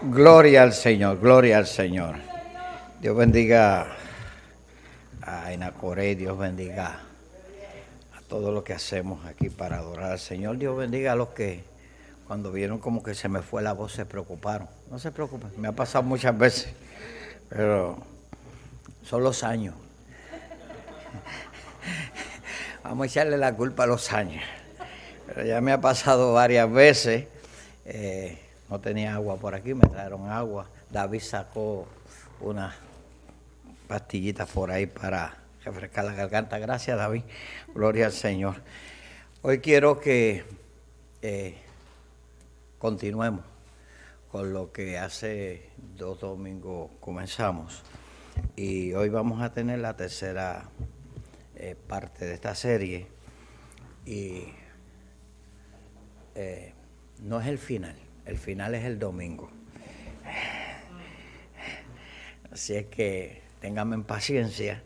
Gloria al Señor, gloria al Señor. Dios bendiga a Enacoré, Dios bendiga a todo lo que hacemos aquí para adorar al Señor. Dios bendiga a los que cuando vieron como que se me fue la voz se preocuparon. No se preocupen, me ha pasado muchas veces, pero son los años. Vamos a echarle la culpa a los años. Pero ya me ha pasado varias veces. No tenía agua por aquí, me trajeron agua. David sacó unas pastillitas por ahí para refrescar la garganta. Gracias, David. Gloria al Señor. Hoy quiero que continuemos con lo que hace 2 domingos comenzamos. Y hoy vamos a tener la tercera parte de esta serie. Y no es el final es el domingo. Así es que ténganme paciencia,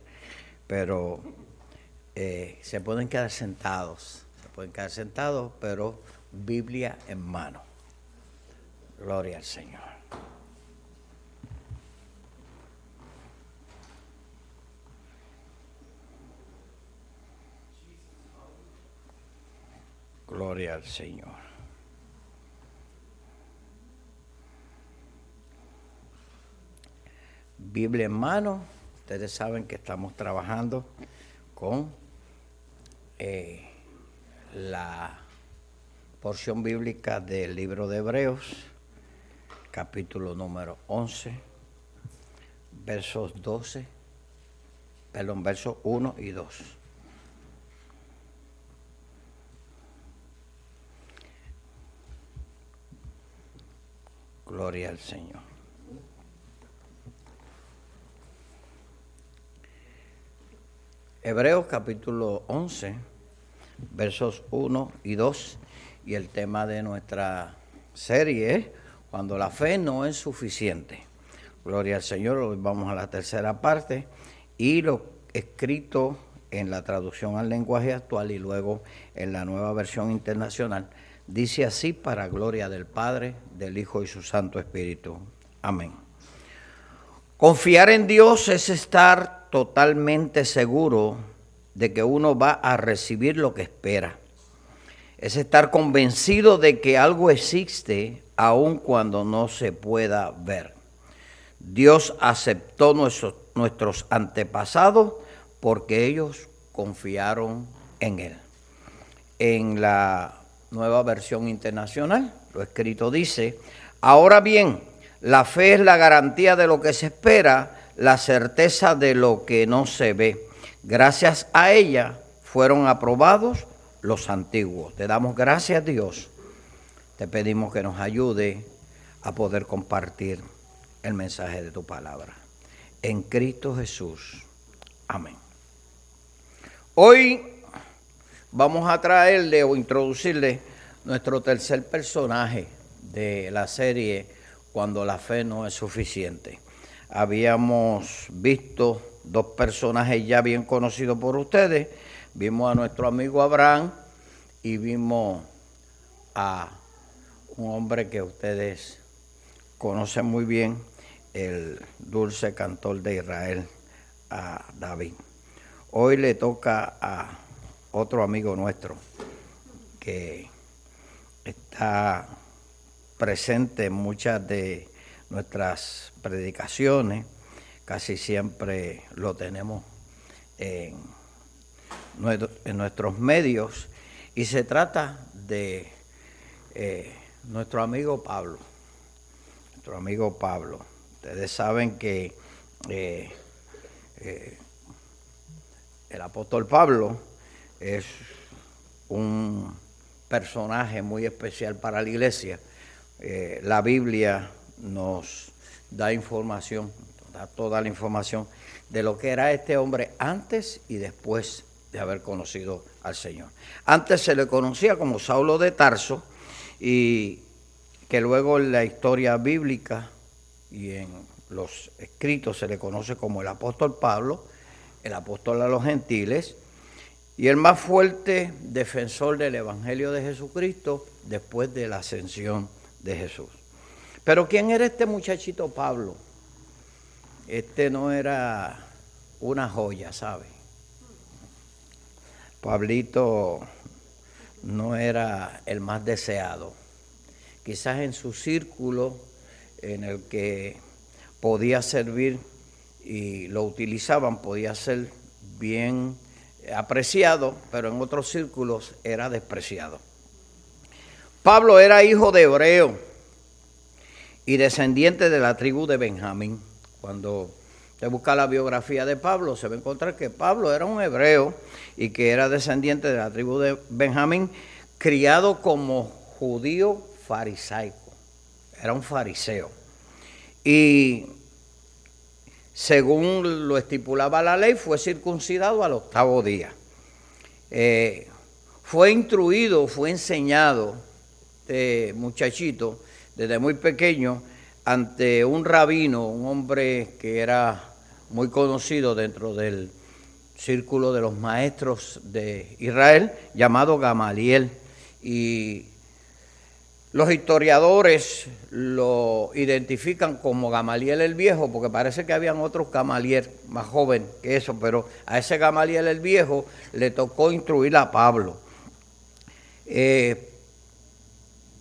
pero se pueden quedar sentados, pero Biblia en mano. Gloria al Señor. Gloria al Señor. Biblia en mano. Ustedes saben que estamos trabajando con la porción bíblica del libro de Hebreos, capítulo número 11, versos 1 y 2. Gloria al Señor. Hebreos capítulo 11, versos 1 y 2, y el tema de nuestra serie es cuando la fe no es suficiente. Gloria al Señor. Hoy vamos a la tercera parte y lo escrito en la traducción al lenguaje actual y luego en la nueva versión internacional. Dice así: para gloria del Padre, del Hijo y su Santo Espíritu. Amén. Confiar en Dios es estar totalmente seguro de que uno va a recibir lo que espera. Es estar convencido de que algo existe aun cuando no se pueda ver. Dios aceptó nuestros antepasados porque ellos confiaron en Él. En la nueva versión internacional, lo escrito dice: ahora bien, la fe es la garantía de lo que se espera, la certeza de lo que no se ve. Gracias a ella fueron aprobados los antiguos. Te damos gracias, Dios. Te pedimos que nos ayude a poder compartir el mensaje de tu palabra. En Cristo Jesús. Amén. Hoy vamos a traerle o introducirle nuestro tercer personaje de la serie Cuando la fe no es suficiente. Habíamos visto 2 personajes ya bien conocidos por ustedes. Vimos a nuestro amigo Abraham y vimos a un hombre que ustedes conocen muy bien, el dulce cantor de Israel, a David. Hoy le toca a otro amigo nuestro que está presente en muchas de nuestras predicaciones. Casi siempre lo tenemos en nuestros medios, y se trata de nuestro amigo Pablo. Ustedes saben que el apóstol Pablo es un personaje muy especial para la iglesia. La Biblia nos da información, da toda la información de lo que era este hombre antes y después de haber conocido al Señor. Antes se le conocía como Saulo de Tarso, y que luego en la historia bíblica y en los escritos se le conoce como el apóstol Pablo, el apóstol a los gentiles, y el más fuerte defensor del Evangelio de Jesucristo después de la ascensión de Jesús. Pero ¿quién era este muchachito Pablo? Este no era una joya, ¿sabe? Pablito no era el más deseado. Quizás en su círculo en el que podía servir y lo utilizaban, podía ser bien apreciado, pero en otros círculos era despreciado. Pablo era hijo de hebreo y descendiente de la tribu de Benjamín. Cuando se busca la biografía de Pablo, se va a encontrar que Pablo era un hebreo y que era descendiente de la tribu de Benjamín, criado como judío farisaico. Era un fariseo. Y según lo estipulaba la ley, fue circuncidado al 8º día. Fue instruido, fue enseñado, muchachito, desde muy pequeño, ante un rabino, un hombre que era muy conocido dentro del círculo de los maestros de Israel, llamado Gamaliel. Y los historiadores lo identifican como Gamaliel el Viejo, porque parece que habían otros Gamaliel más joven que eso, pero a ese Gamaliel el Viejo le tocó instruir a Pablo.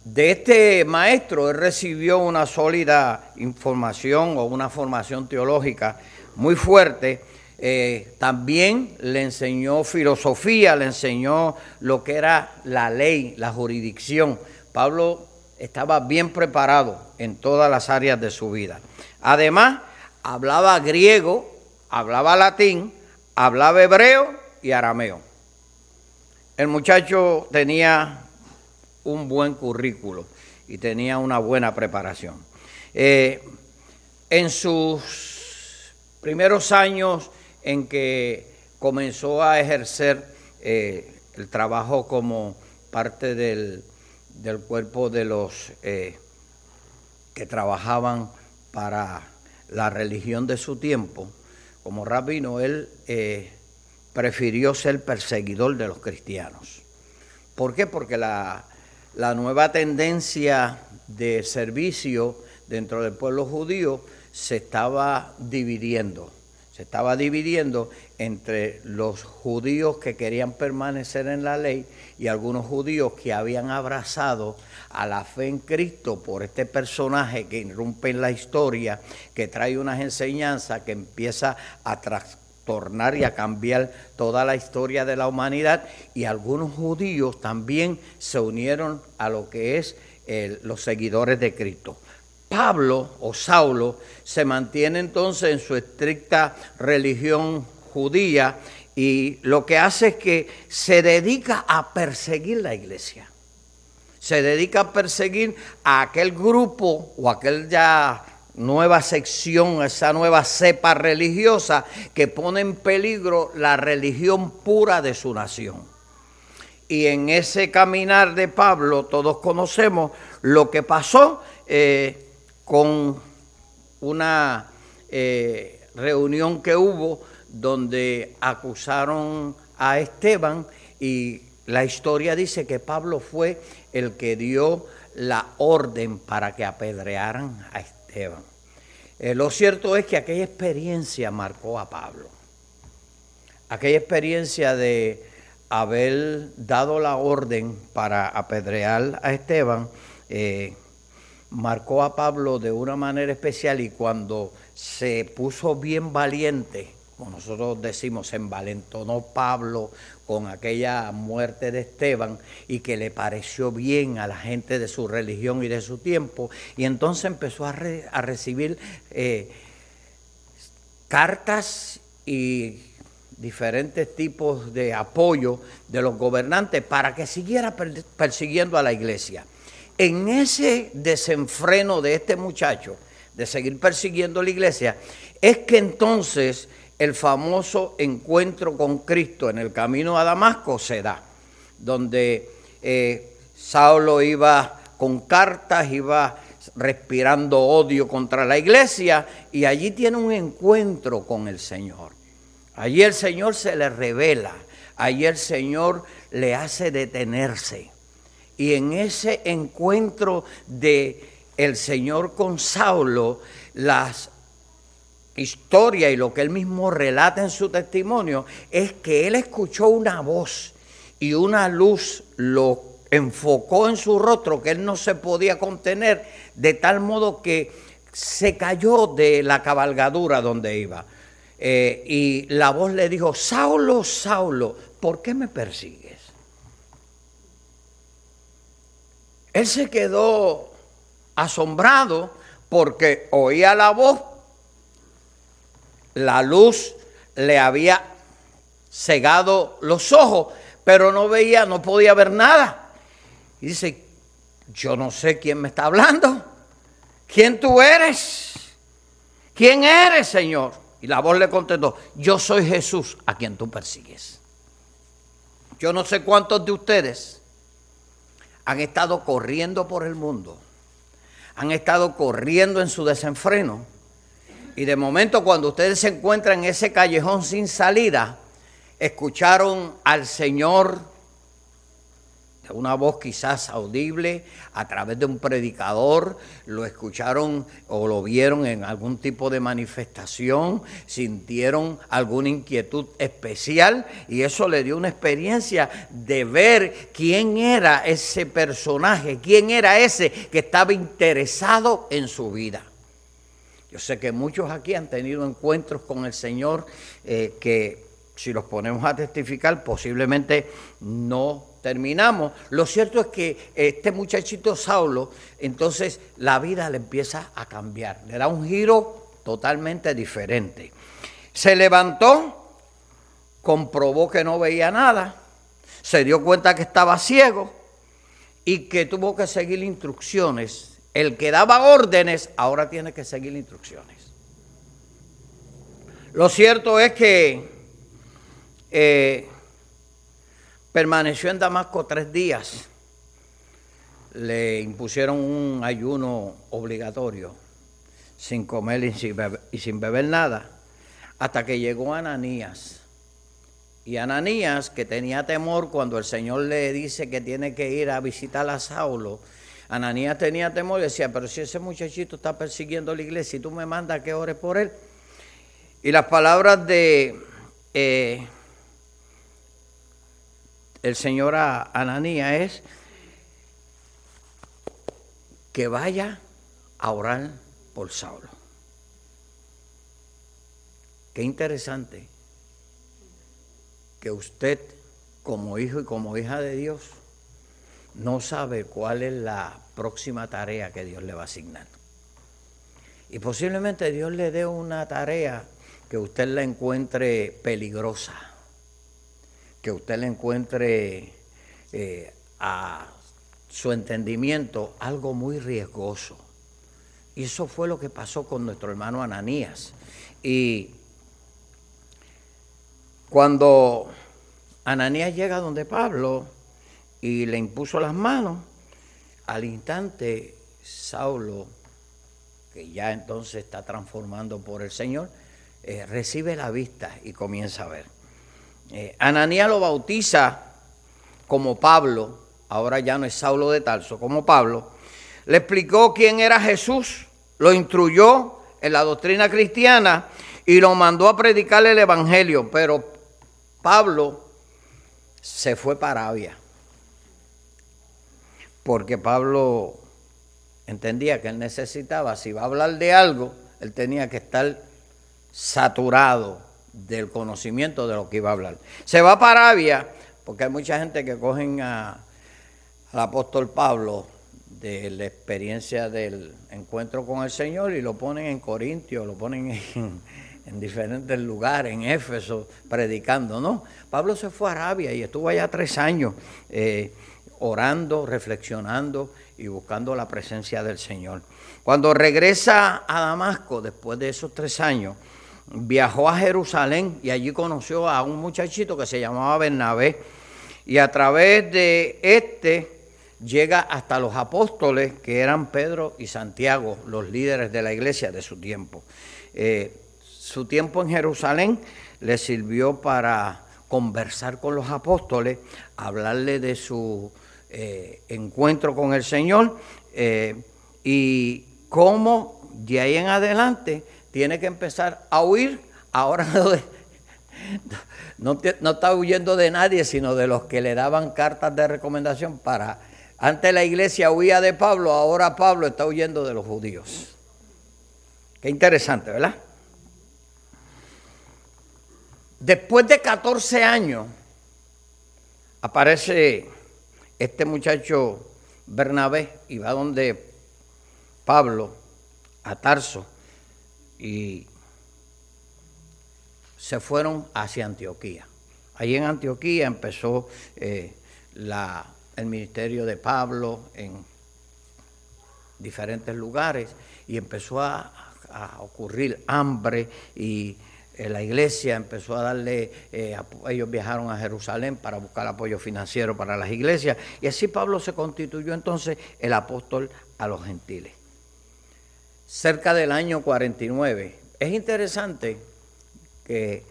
De este maestro él recibió una sólida información o una formación teológica muy fuerte. También le enseñó filosofía, le enseñó lo que era la ley, la jurisdicción. Pablo estaba bien preparado en todas las áreas de su vida. Además, hablaba griego, hablaba latín, hablaba hebreo y arameo. El muchacho tenía un buen currículo y tenía una buena preparación. En sus primeros años en que comenzó a ejercer el trabajo como parte del cuerpo de los que trabajaban para la religión de su tiempo, como rabino, él prefirió ser perseguidor de los cristianos. ¿Por qué? Porque la nueva tendencia de servicio dentro del pueblo judío se estaba dividiendo entre los judíos que querían permanecer en la ley y algunos judíos que habían abrazado a la fe en Cristo por este personaje que irrumpe en la historia, que trae unas enseñanzas que empieza a trastornar y a cambiar toda la historia de la humanidad, y algunos judíos también se unieron a lo que es los seguidores de Cristo. Pablo o Saulo se mantiene entonces en su estricta religión judía y lo que hace es que se dedica a perseguir la iglesia. Se dedica a perseguir a aquel grupo o aquella nueva sección, esa nueva cepa religiosa que pone en peligro la religión pura de su nación. Y en ese caminar de Pablo todos conocemos lo que pasó con una reunión que hubo donde acusaron a Esteban, y la historia dice que Pablo fue el que dio la orden para que apedrearan a Esteban. Lo cierto es que aquella experiencia marcó a Pablo. Aquella experiencia de haber dado la orden para apedrear a Esteban marcó a Pablo de una manera especial, y cuando se puso bien valiente, como nosotros decimos, se envalentonó Pablo con aquella muerte de Esteban y que le pareció bien a la gente de su religión y de su tiempo, y entonces empezó a recibir cartas y diferentes tipos de apoyo de los gobernantes para que siguiera persiguiendo a la iglesia. En ese desenfreno de este muchacho de seguir persiguiendo la iglesia, es que entonces el famoso encuentro con Cristo en el camino a Damasco se da, donde Saulo iba con cartas, iba respirando odio contra la iglesia, y allí tiene un encuentro con el Señor. Allí el Señor se le revela, allí el Señor le hace detenerse. Y en ese encuentro de el Señor con Saulo, las historias y lo que él mismo relata en su testimonio, es que él escuchó una voz y una luz lo enfocó en su rostro, que él no se podía contener, de tal modo que se cayó de la cabalgadura donde iba. Y la voz le dijo: Saulo, Saulo, ¿por qué me persigues? Él se quedó asombrado porque oía la voz, la luz le había cegado los ojos, pero no veía, no podía ver nada. Y dice: yo no sé quién me está hablando. ¿Quién tú eres? ¿Quién eres, Señor? Y la voz le contestó: yo soy Jesús a quien tú persigues. Yo no sé cuántos de ustedes han estado corriendo por el mundo, han estado corriendo en su desenfreno, y de momento cuando ustedes se encuentran en ese callejón sin salida, escucharon al Señor de una voz quizás audible a través de un predicador, lo escucharon o lo vieron en algún tipo de manifestación, sintieron alguna inquietud especial, y eso le dio una experiencia de ver quién era ese personaje, quién era ese que estaba interesado en su vida. Yo sé que muchos aquí han tenido encuentros con el Señor que, si los ponemos a testificar, posiblemente no terminamos. Lo cierto es que este muchachito Saulo, entonces la vida le empieza a cambiar, le da un giro totalmente diferente. Se levantó, comprobó que no veía nada, se dio cuenta que estaba ciego y que tuvo que seguir instrucciones. El que daba órdenes ahora tiene que seguir instrucciones. Lo cierto es que permaneció en Damasco 3 días. Le impusieron un ayuno obligatorio, sin comer y sin beber nada, hasta que llegó Ananías. Y Ananías, que tenía temor cuando el Señor le dice que tiene que ir a visitar a Saulo, Ananías tenía temor y decía: pero si ese muchachito está persiguiendo la iglesia y tú me mandas que ores por él. Y las palabras de el Señor a Ananías es que vaya a orar por Saulo. Qué interesante que usted, como hijo y como hija de Dios, no sabe cuál es la próxima tarea que Dios le va a asignar. Y posiblemente Dios le dé una tarea que usted la encuentre peligrosa, que usted le encuentre a su entendimiento algo muy riesgoso. Y eso fue lo que pasó con nuestro hermano Ananías. Y cuando Ananías llega donde Pablo y le impuso las manos, al instante Saulo, que ya entonces está transformando por el Señor, recibe la vista y comienza a ver. Ananías lo bautiza como Pablo, ahora ya no es Saulo de Tarso, como Pablo. Le explicó quién era Jesús, lo instruyó en la doctrina cristiana y lo mandó a predicar el evangelio. Pero Pablo se fue para Arabia, porque Pablo entendía que él necesitaba, si va a hablar de algo, él tenía que estar saturado del conocimiento de lo que iba a hablar. Se va para Arabia, porque hay mucha gente que cogen al apóstol Pablo de la experiencia del encuentro con el Señor y lo ponen en Corintios, lo ponen en diferentes lugares, en Éfeso, predicando, ¿no? Pablo se fue a Arabia y estuvo allá 3 años orando, reflexionando y buscando la presencia del Señor. Cuando regresa a Damasco, después de esos 3 años, viajó a Jerusalén y allí conoció a un muchachito que se llamaba Bernabé. Y a través de llega hasta los apóstoles, que eran Pedro y Santiago, los líderes de la iglesia de su tiempo. Su tiempo en Jerusalén le sirvió para conversar con los apóstoles, hablarle de su encuentro con el Señor, y cómo de ahí en adelante tiene que empezar a huir. Ahora no está huyendo de nadie, sino de los que le daban cartas de recomendación para... Antes la iglesia huía de Pablo, ahora Pablo está huyendo de los judíos. Qué interesante, ¿verdad? Después de 14 años, aparece este muchacho Bernabé y va donde Pablo, a Tarso, y se fueron hacia Antioquía. Allí en Antioquía empezó el ministerio de Pablo en diferentes lugares y empezó a ocurrir hambre y la iglesia empezó a darle, ellos viajaron a Jerusalén para buscar apoyo financiero para las iglesias y así Pablo se constituyó entonces el apóstol a los gentiles. Cerca del año 49, es interesante que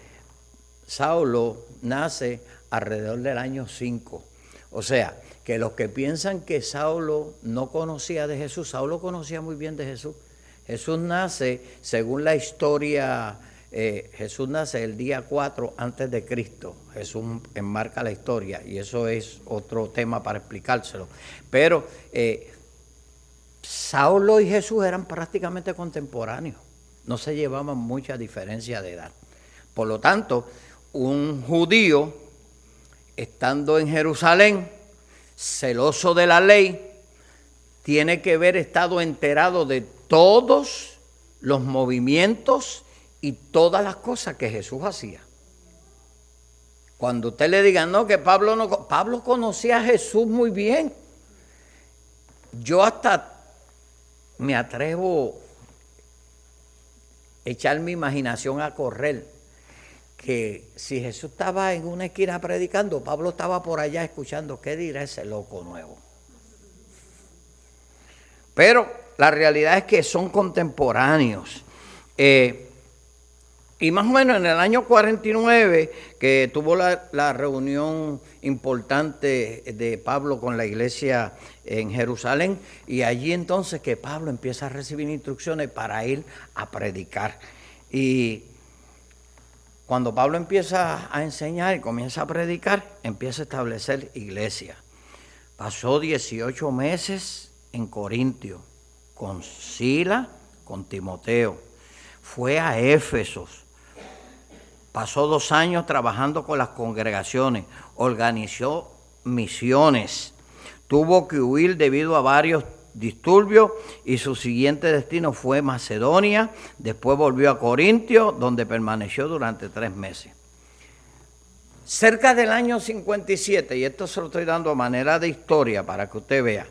Saulo nace alrededor del año 5, o sea, que los que piensan que Saulo no conocía de Jesús, Saulo conocía muy bien de Jesús. Jesús nace, según la historia, Jesús nace el día 4 antes de Cristo. Jesús enmarca la historia y eso es otro tema para explicárselo. Pero Saulo y Jesús eran prácticamente contemporáneos, no se llevaban mucha diferencia de edad. Por lo tanto, un judío, estando en Jerusalén, celoso de la ley, tiene que haber estado enterado de todos los movimientos y todas las cosas que Jesús hacía. Cuando usted le diga, no, que Pablo conocía a Jesús muy bien. Yo hasta me atrevo a echar mi imaginación a correr, que si Jesús estaba en una esquina predicando, Pablo estaba por allá escuchando, ¿qué dirá ese loco nuevo? Pero la realidad es que son contemporáneos. Y más o menos en el año 49, que tuvo la reunión importante de Pablo con la iglesia en Jerusalén, y allí entonces que Pablo empieza a recibir instrucciones para ir a predicar. Y cuando Pablo empieza a enseñar y comienza a predicar, empieza a establecer iglesia. Pasó 18 meses en Corintio, con Sila, con Timoteo. Fue a Éfeso. Pasó 2 años trabajando con las congregaciones. Organizó misiones. Tuvo que huir debido a varios disturbios y su siguiente destino fue Macedonia. Después volvió a Corintio, donde permaneció durante 3 meses. Cerca del año 57, y esto se lo estoy dando a manera de historia para que usted vea,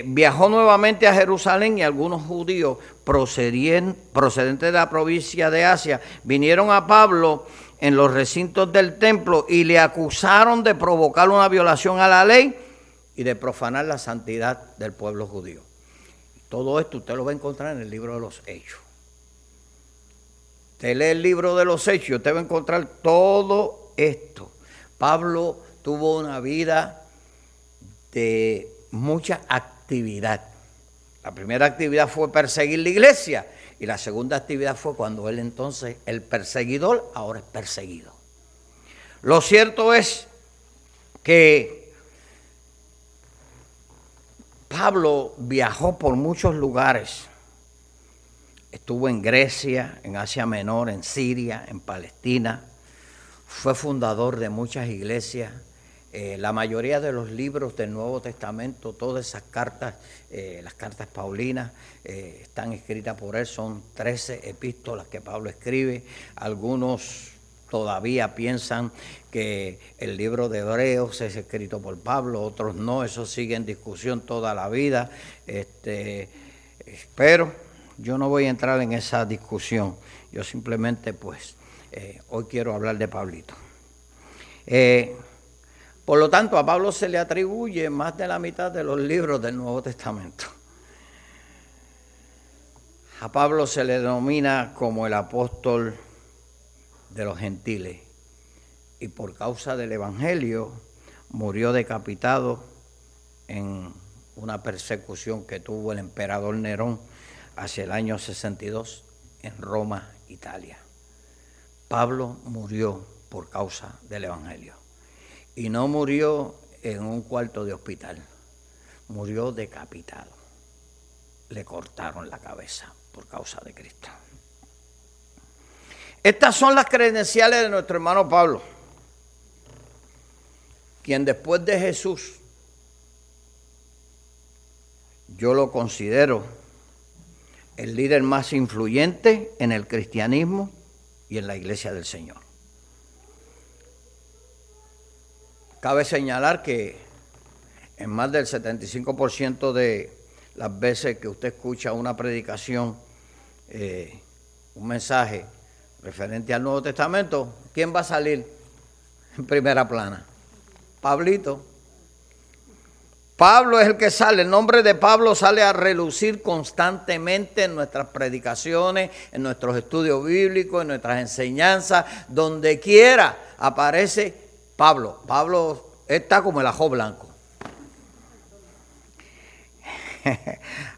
viajó nuevamente a Jerusalén y algunos judíos procedentes de la provincia de Asia vinieron a Pablo en los recintos del templo y le acusaron de provocar una violación a la ley y de profanar la santidad del pueblo judío. Todo esto usted lo va a encontrar en el libro de los Hechos. Usted lee el libro de los Hechos y usted va a encontrar todo esto. Pablo tuvo una vida de mucha actividad. La primera actividad fue perseguir la iglesia y la segunda actividad fue cuando él entonces, el perseguidor, ahora es perseguido. Lo cierto es que Pablo viajó por muchos lugares. Estuvo en Grecia, en Asia Menor, en Siria, en Palestina. Fue fundador de muchas iglesias. La mayoría de los libros del Nuevo Testamento, todas esas cartas, las cartas paulinas, están escritas por él. Son 13 epístolas que Pablo escribe. Algunos todavía piensan que el libro de Hebreos es escrito por Pablo, otros no, eso sigue en discusión toda la vida. Pero yo no voy a entrar en esa discusión. Yo simplemente, pues, hoy quiero hablar de Pablito. Por lo tanto, a Pablo se le atribuye más de la mitad de los libros del Nuevo Testamento. A Pablo se le denomina como el apóstol de los gentiles y por causa del evangelio murió decapitado en una persecución que tuvo el emperador Nerón hacia el año 62 en Roma, Italia. Pablo murió por causa del Evangelio. Y no murió en un cuarto de hospital, murió decapitado. Le cortaron la cabeza por causa de Cristo. Estas son las credenciales de nuestro hermano Pablo, quien después de Jesús, yo lo considero el líder más influyente en el cristianismo y en la iglesia del Señor. Cabe señalar que en más del 75% de las veces que usted escucha una predicación, un mensaje referente al Nuevo Testamento, ¿quién va a salir en primera plana? Pablito. Pablo es el que sale, el nombre de Pablo sale a relucir constantemente en nuestras predicaciones, en nuestros estudios bíblicos, en nuestras enseñanzas, donde quiera aparece Pablo. Pablo está como el ajo blanco.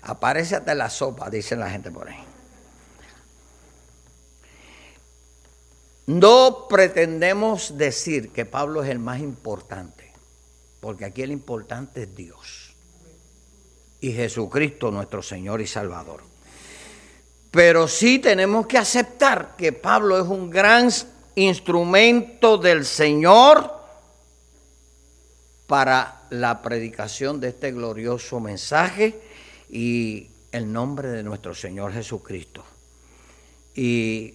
Aparece hasta en la sopa, dicen la gente por ahí. No pretendemos decir que Pablo es el más importante, porque aquí el importante es Dios y Jesucristo nuestro Señor y Salvador. Pero sí tenemos que aceptar que Pablo es un gran instrumento del Señor para la predicación de este glorioso mensaje y el nombre de nuestro Señor Jesucristo. Y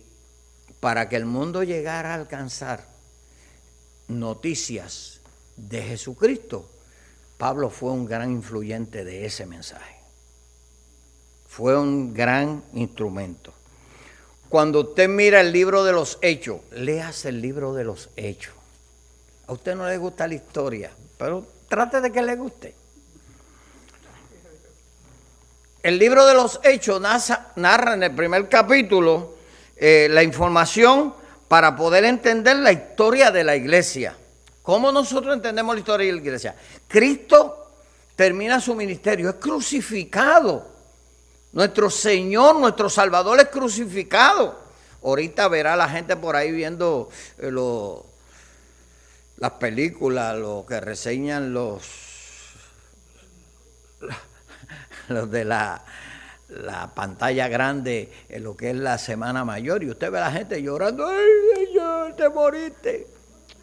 para que el mundo llegara a alcanzar noticias de Jesucristo, Pablo fue un gran influyente de ese mensaje. Fue un gran instrumento. Cuando usted mira el libro de los Hechos, léase el libro de los Hechos. A usted no le gusta la historia, pero trate de que le guste. El libro de los Hechos narra en el primer capítulo la información para poder entender la historia de la iglesia. ¿Cómo nosotros entendemos la historia de la iglesia? Cristo termina su ministerio, es crucificado. Nuestro Señor, nuestro Salvador es crucificado. Ahorita verá la gente por ahí viendo las películas, lo que reseñan los de la pantalla grande en lo que es la Semana Mayor, y usted ve a la gente llorando, ¡ay, Señor, te moriste!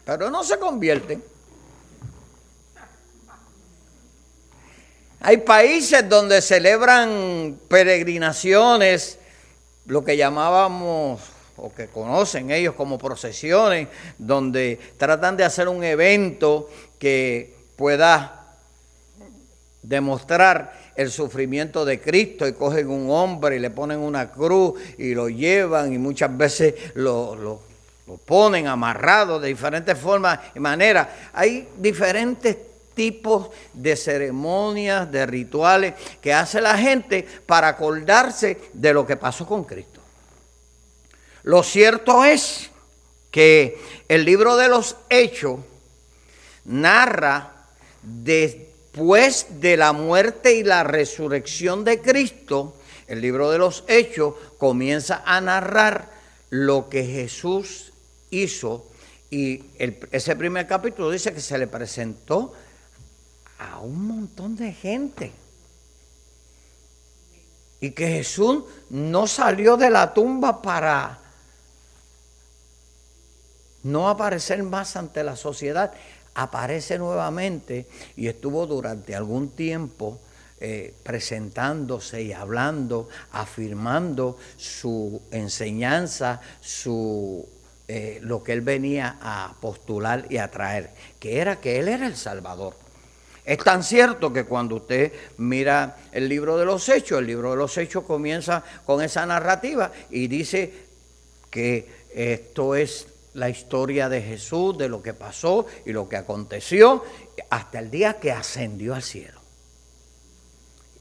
Pero no se convierten. Hay países donde celebran peregrinaciones, lo que llamábamos, o que conocen ellos como procesiones, donde tratan de hacer un evento que pueda demostrar el sufrimiento de Cristo, y cogen un hombre y le ponen una cruz y lo llevan, y muchas veces lo ponen amarrado de diferentes formas y maneras. Hay diferentes tipos de ceremonias, de rituales que hace la gente para acordarse de lo que pasó con Cristo. Lo cierto es que el libro de los Hechos narra después de la muerte y la resurrección de Cristo. El libro de los Hechos comienza a narrar lo que Jesús hizo, y ese primer capítulo dice que se le presentó a un montón de gente y que Jesús no salió de la tumba para no aparecer más ante la sociedad. Aparece nuevamente y estuvo durante algún tiempo presentándose y hablando, afirmando su enseñanza, lo que él venía a postular y a traer, que él era el Salvador. Es tan cierto que cuando usted mira el libro de los Hechos comienza con esa narrativa y dice que esto es la historia de Jesús, de lo que pasó y lo que aconteció hasta el día que ascendió al cielo.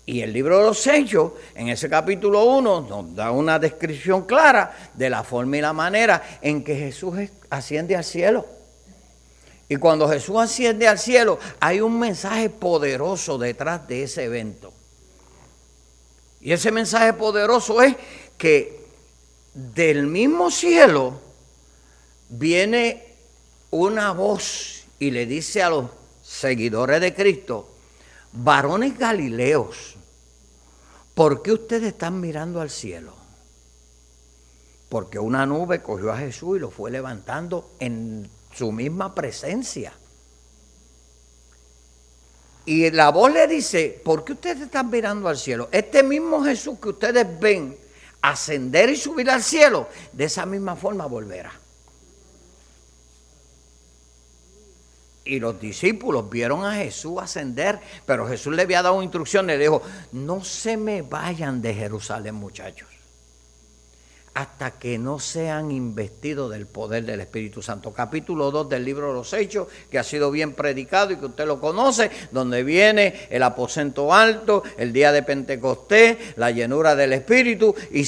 Y el libro de los Hechos, en ese capítulo 1, nos da una descripción clara de la forma y la manera en que Jesús asciende al cielo. Y cuando Jesús asciende al cielo, hay un mensaje poderoso detrás de ese evento. Y ese mensaje poderoso es que del mismo cielo viene una voz y le dice a los seguidores de Cristo: varones galileos, ¿por qué ustedes están mirando al cielo? Porque una nube cogió a Jesús y lo fue levantando en su misma presencia. Y la voz le dice: ¿por qué ustedes están mirando al cielo? Este mismo Jesús que ustedes ven ascender y subir al cielo, de esa misma forma volverá. Y los discípulos vieron a Jesús ascender, pero Jesús le había dado instrucciones, le dijo: no se me vayan de Jerusalén, muchachos, hasta que no sean investidos del poder del Espíritu Santo. Capítulo 2 del libro de los Hechos, que ha sido bien predicado y que usted lo conoce, donde viene el aposento alto, el día de Pentecostés, la llenura del Espíritu, y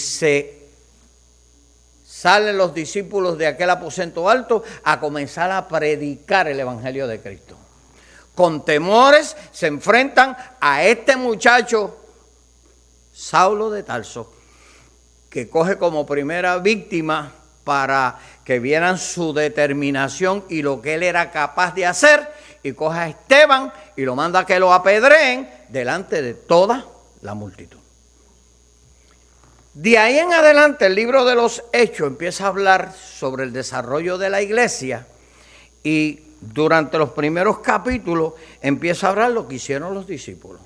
salen los discípulos de aquel aposento alto a comenzar a predicar el Evangelio de Cristo. Con temores se enfrentan a este muchacho, Saulo de Tarso, que coge como primera víctima para que vieran su determinación y lo que él era capaz de hacer, y coge a Esteban y lo manda a que lo apedreen delante de toda la multitud. De ahí en adelante el libro de los Hechos empieza a hablar sobre el desarrollo de la iglesia, y durante los primeros capítulos empieza a hablar lo que hicieron los discípulos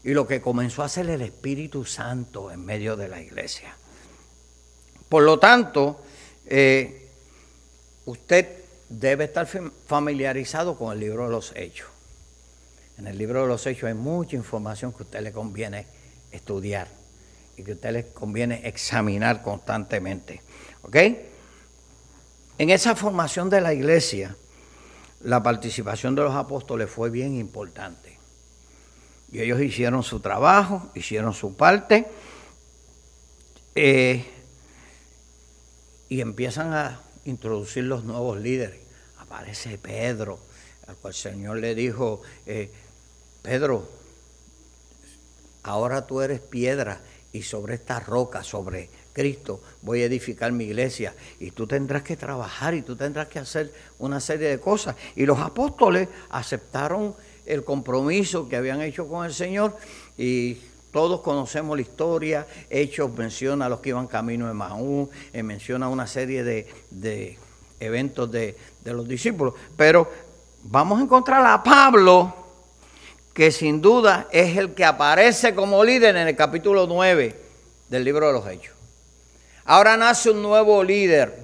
y lo que comenzó a hacer el Espíritu Santo en medio de la iglesia. Por lo tanto, usted debe estar familiarizado con el libro de los Hechos. En el libro de los Hechos hay mucha información que a usted le conviene estudiar y que a usted le conviene examinar constantemente. ¿Ok? En esa formación de la iglesia, la participación de los apóstoles fue bien importante. Y ellos hicieron su trabajo, hicieron su parte, y empiezan a introducir los nuevos líderes. Aparece Pedro, al cual el Señor le dijo: Pedro, ahora tú eres piedra, y sobre esta roca, sobre Cristo, voy a edificar mi iglesia, y tú tendrás que trabajar y tú tendrás que hacer una serie de cosas. Y los apóstoles aceptaron el compromiso que habían hecho con el Señor, y todos conocemos la historia. Hechos menciona a los que iban camino de Emaús, menciona una serie de eventos de los discípulos, pero vamos a encontrar a Pablo, que sin duda es el que aparece como líder en el capítulo 9 del libro de los Hechos. Ahora nace un nuevo líder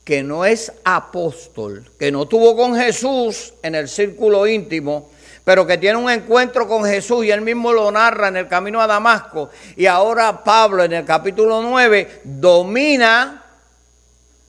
que no es apóstol, que no estuvo con Jesús en el círculo íntimo, pero que tiene un encuentro con Jesús, y él mismo lo narra en el camino a Damasco. Y ahora Pablo en el capítulo 9 domina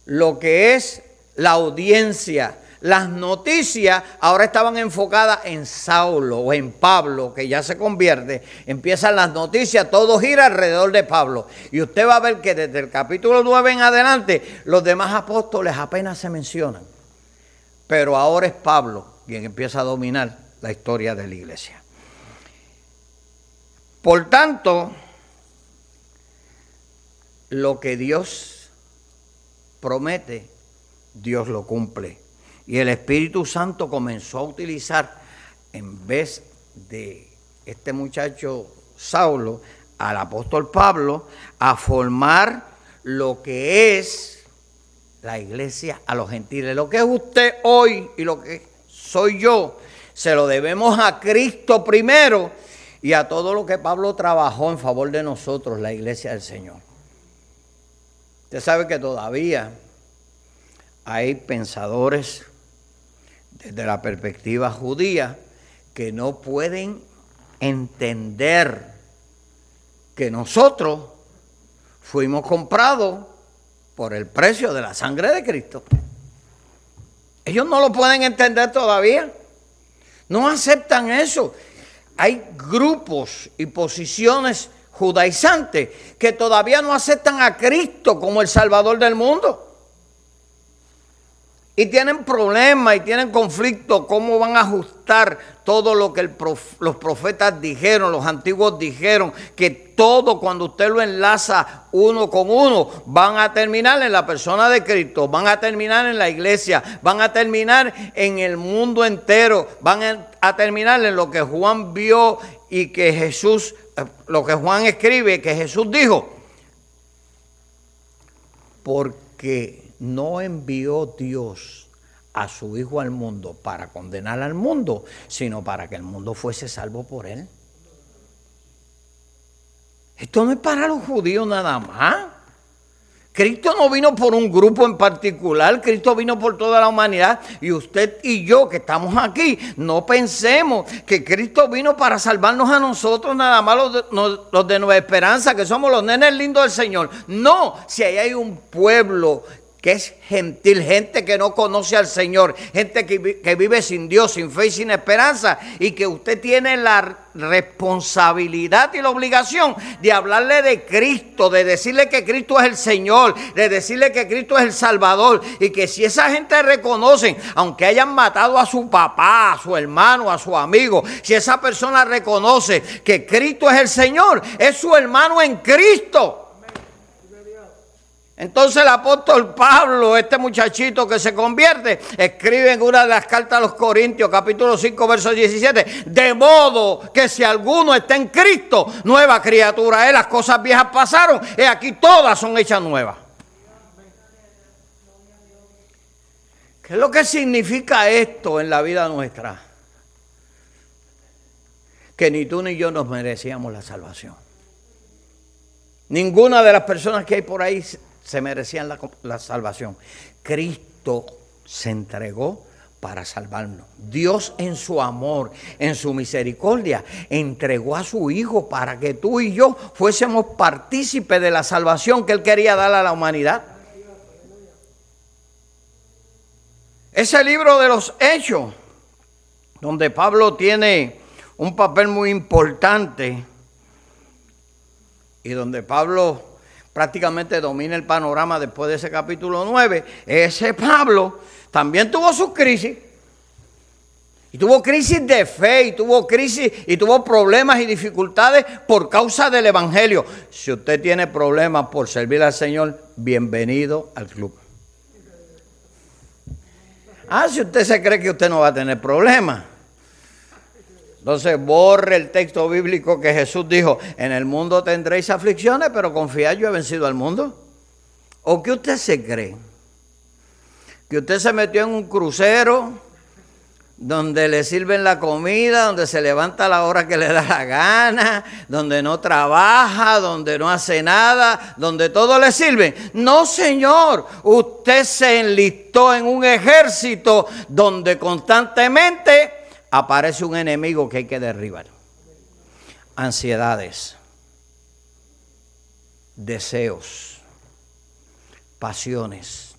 lo que es la audiencia. Las noticias ahora estaban enfocadas en Saulo o en Pablo, que ya se convierte. Empiezan las noticias, todo gira alrededor de Pablo. Y usted va a ver que desde el capítulo 9 en adelante los demás apóstoles apenas se mencionan. Pero ahora es Pablo quien empieza a dominar la historia de la iglesia. Por tanto, lo que Dios promete, Dios lo cumple. Y el Espíritu Santo comenzó a utilizar, en vez de este muchacho Saulo, al apóstol Pablo, a formar lo que es la iglesia a los gentiles. Lo que es usted hoy y lo que soy yo, se lo debemos a Cristo primero y a todo lo que Pablo trabajó en favor de nosotros, la iglesia del Señor. Usted sabe que todavía hay pensadores desde la perspectiva judía que no pueden entender que nosotros fuimos comprados por el precio de la sangre de Cristo. Ellos no lo pueden entender todavía. No aceptan eso. Hay grupos y posiciones judaizantes que todavía no aceptan a Cristo como el Salvador del mundo. y tienen problemas y tienen conflictos, ¿cómo van a ajustar todo lo que los profetas dijeron, los antiguos dijeron? Que todo, cuando usted lo enlaza uno con uno, van a terminar en la persona de Cristo, van a terminar en la iglesia, van a terminar en el mundo entero, van a terminar en lo que Juan vio y que Jesús, lo que Juan escribe, que Jesús dijo. Porque no envió Dios a su Hijo al mundo para condenar al mundo, sino para que el mundo fuese salvo por él. Esto no es para los judíos nada más. Cristo no vino por un grupo en particular, Cristo vino por toda la humanidad. Y usted y yo que estamos aquí, no pensemos que Cristo vino para salvarnos a nosotros nada más, los de Nueva Esperanza, que somos los nenes lindos del Señor. No, si ahí hay un pueblo que es gentil, gente que no conoce al Señor, gente que vive sin Dios, sin fe y sin esperanza, y que usted tiene la responsabilidad y la obligación de hablarle de Cristo, de decirle que Cristo es el Señor, de decirle que Cristo es el Salvador, y que si esa gente reconoce, aunque hayan matado a su papá, a su hermano, a su amigo, si esa persona reconoce que Cristo es el Señor, es su hermano en Cristo. Entonces el apóstol Pablo, este muchachito que se convierte, escribe en una de las cartas a los Corintios, capítulo 5, verso 17, de modo que si alguno está en Cristo, nueva criatura es, las cosas viejas pasaron, y aquí todas son hechas nuevas. ¿Qué es lo que significa esto en la vida nuestra? Que ni tú ni yo nos merecíamos la salvación. Ninguna de las personas que hay por ahí se merecían la salvación. Cristo se entregó para salvarnos. Dios en su amor, en su misericordia, entregó a su Hijo para que tú y yo fuésemos partícipes de la salvación que Él quería dar a la humanidad. Ese libro de los Hechos, donde Pablo tiene un papel muy importante y donde Pablo prácticamente domina el panorama después de ese capítulo 9, ese Pablo también tuvo sus crisis. Y tuvo crisis de fe, y tuvo crisis, y tuvo problemas y dificultades por causa del Evangelio. Si usted tiene problemas por servir al Señor, bienvenido al club. Si usted se cree que usted no va a tener problemas, entonces borre el texto bíblico que Jesús dijo, en el mundo tendréis aflicciones, pero confiad, yo he vencido al mundo. ¿O qué usted se cree? Que usted se metió en un crucero donde le sirven la comida, donde se levanta a la hora que le da la gana, donde no trabaja, donde no hace nada, donde todo le sirve. No, señor, usted se enlistó en un ejército donde constantemente aparece un enemigo que hay que derribar. Ansiedades, deseos, pasiones,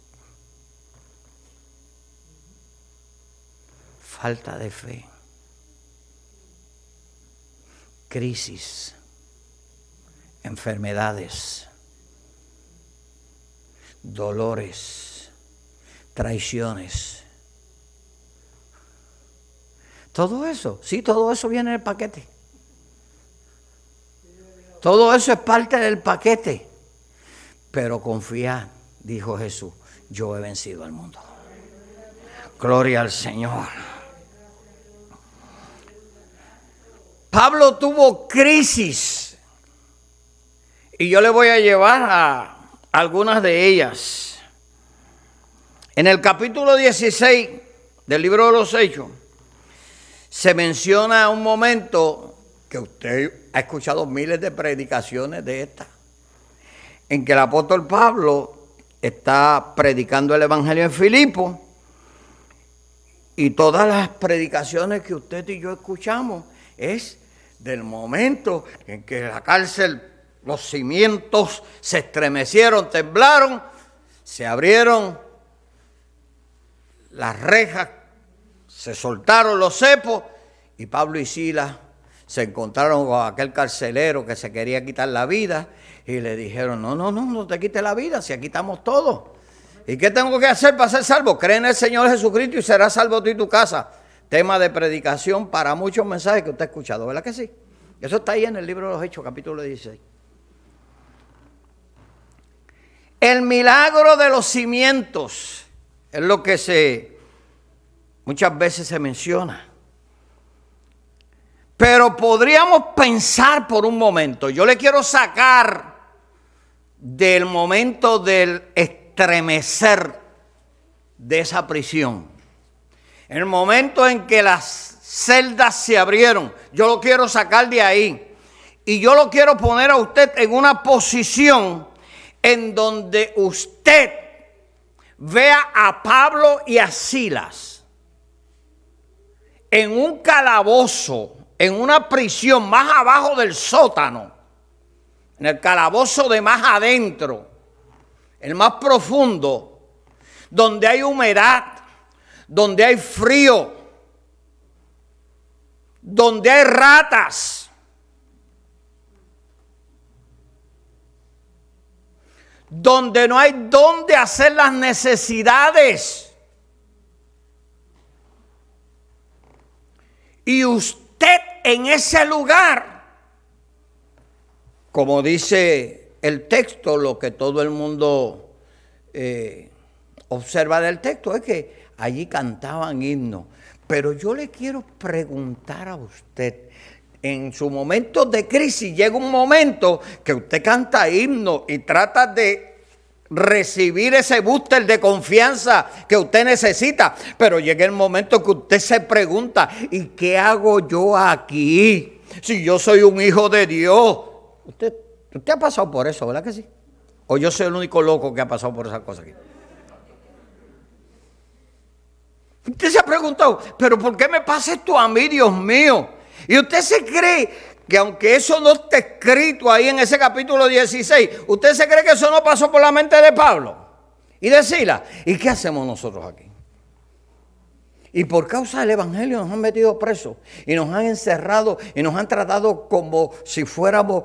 falta de fe, crisis, enfermedades, dolores, traiciones. Todo eso, sí, todo eso viene en el paquete. Todo eso es parte del paquete. Pero confía, dijo Jesús, yo he vencido al mundo. Gloria al Señor. Pablo tuvo crisis. Y yo le voy a llevar a algunas de ellas. En el capítulo 16 del libro de los Hechos, se menciona un momento que usted ha escuchado miles de predicaciones de esta, en que el apóstol Pablo está predicando el Evangelio en Filipos, y todas las predicaciones que usted y yo escuchamos es del momento en que la cárcel, los cimientos se estremecieron, temblaron, se abrieron las rejas, se soltaron los cepos y Pablo y Silas se encontraron con aquel carcelero que se quería quitar la vida y le dijeron, no te quites la vida, si aquí estamos todos. ¿Y qué tengo que hacer para ser salvo? Cree en el Señor Jesucristo y serás salvo tú y tu casa. Tema de predicación para muchos mensajes que usted ha escuchado, ¿verdad que sí? Eso está ahí en el libro de los Hechos, capítulo 16. El milagro de los cimientos es lo que muchas veces se menciona. Pero podríamos pensar por un momento, yo le quiero sacar del momento del estremecer de esa prisión. En el momento en que las celdas se abrieron, yo lo quiero sacar de ahí. Y yo lo quiero poner a usted en una posición en donde usted vea a Pablo y a Silas en un calabozo, en una prisión más abajo del sótano, en el calabozo de más adentro, el más profundo, donde hay humedad, donde hay frío, donde hay ratas, donde no hay dónde hacer las necesidades. Y usted en ese lugar, como dice el texto, lo que todo el mundo observa del texto es que allí cantaban himnos. Pero yo le quiero preguntar a usted, en su momento de crisis llega un momento que usted canta himnos y trata de recibir ese booster de confianza que usted necesita, pero llega el momento que usted se pregunta, ¿y qué hago yo aquí? Si yo soy un hijo de Dios. Usted ha pasado por eso, ¿verdad que sí? ¿O yo soy el único loco que ha pasado por esas cosas aquí? Usted se ha preguntado, ¿pero por qué me pasa esto a mí, Dios mío? Y usted se cree que aunque eso no está escrito ahí en ese capítulo 16, ¿usted se cree que eso no pasó por la mente de Pablo y de Silas? ¿Y qué hacemos nosotros aquí? Y por causa del evangelio nos han metido presos y nos han encerrado y nos han tratado como si fuéramos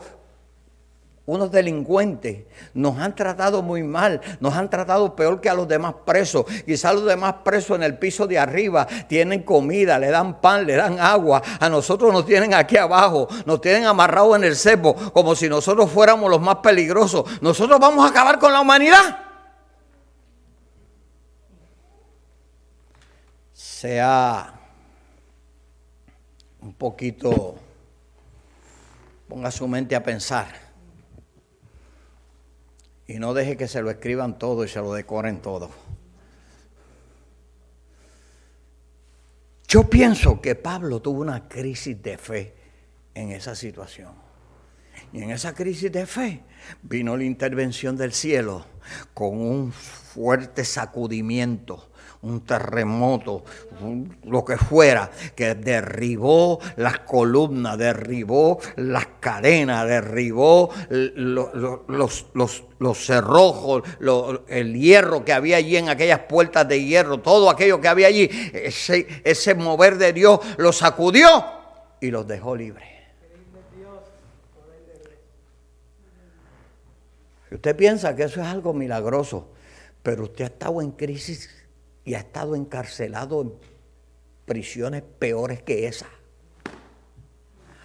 unos delincuentes. Nos han tratado muy mal, nos han tratado peor que a los demás presos. Quizás los demás presos en el piso de arriba tienen comida, le dan pan, le dan agua. A nosotros nos tienen aquí abajo, nos tienen amarrados en el cepo, como si nosotros fuéramos los más peligrosos. Nosotros vamos a acabar con la humanidad. Sea un poquito, ponga su mente a pensar. Y no deje que se lo escriban todo y se lo decoren todo. Yo pienso que Pablo tuvo una crisis de fe en esa situación. Y en esa crisis de fe vino la intervención del cielo con un fuerte sacudimiento, un terremoto, lo que fuera, que derribó las columnas, derribó las cadenas, derribó los cerrojos, el hierro que había allí en aquellas puertas de hierro, todo aquello que había allí, ese mover de Dios los sacudió y los dejó libres. Si usted piensa que eso es algo milagroso, pero usted ha estado en crisis y ha estado encarcelado en prisiones peores que esa.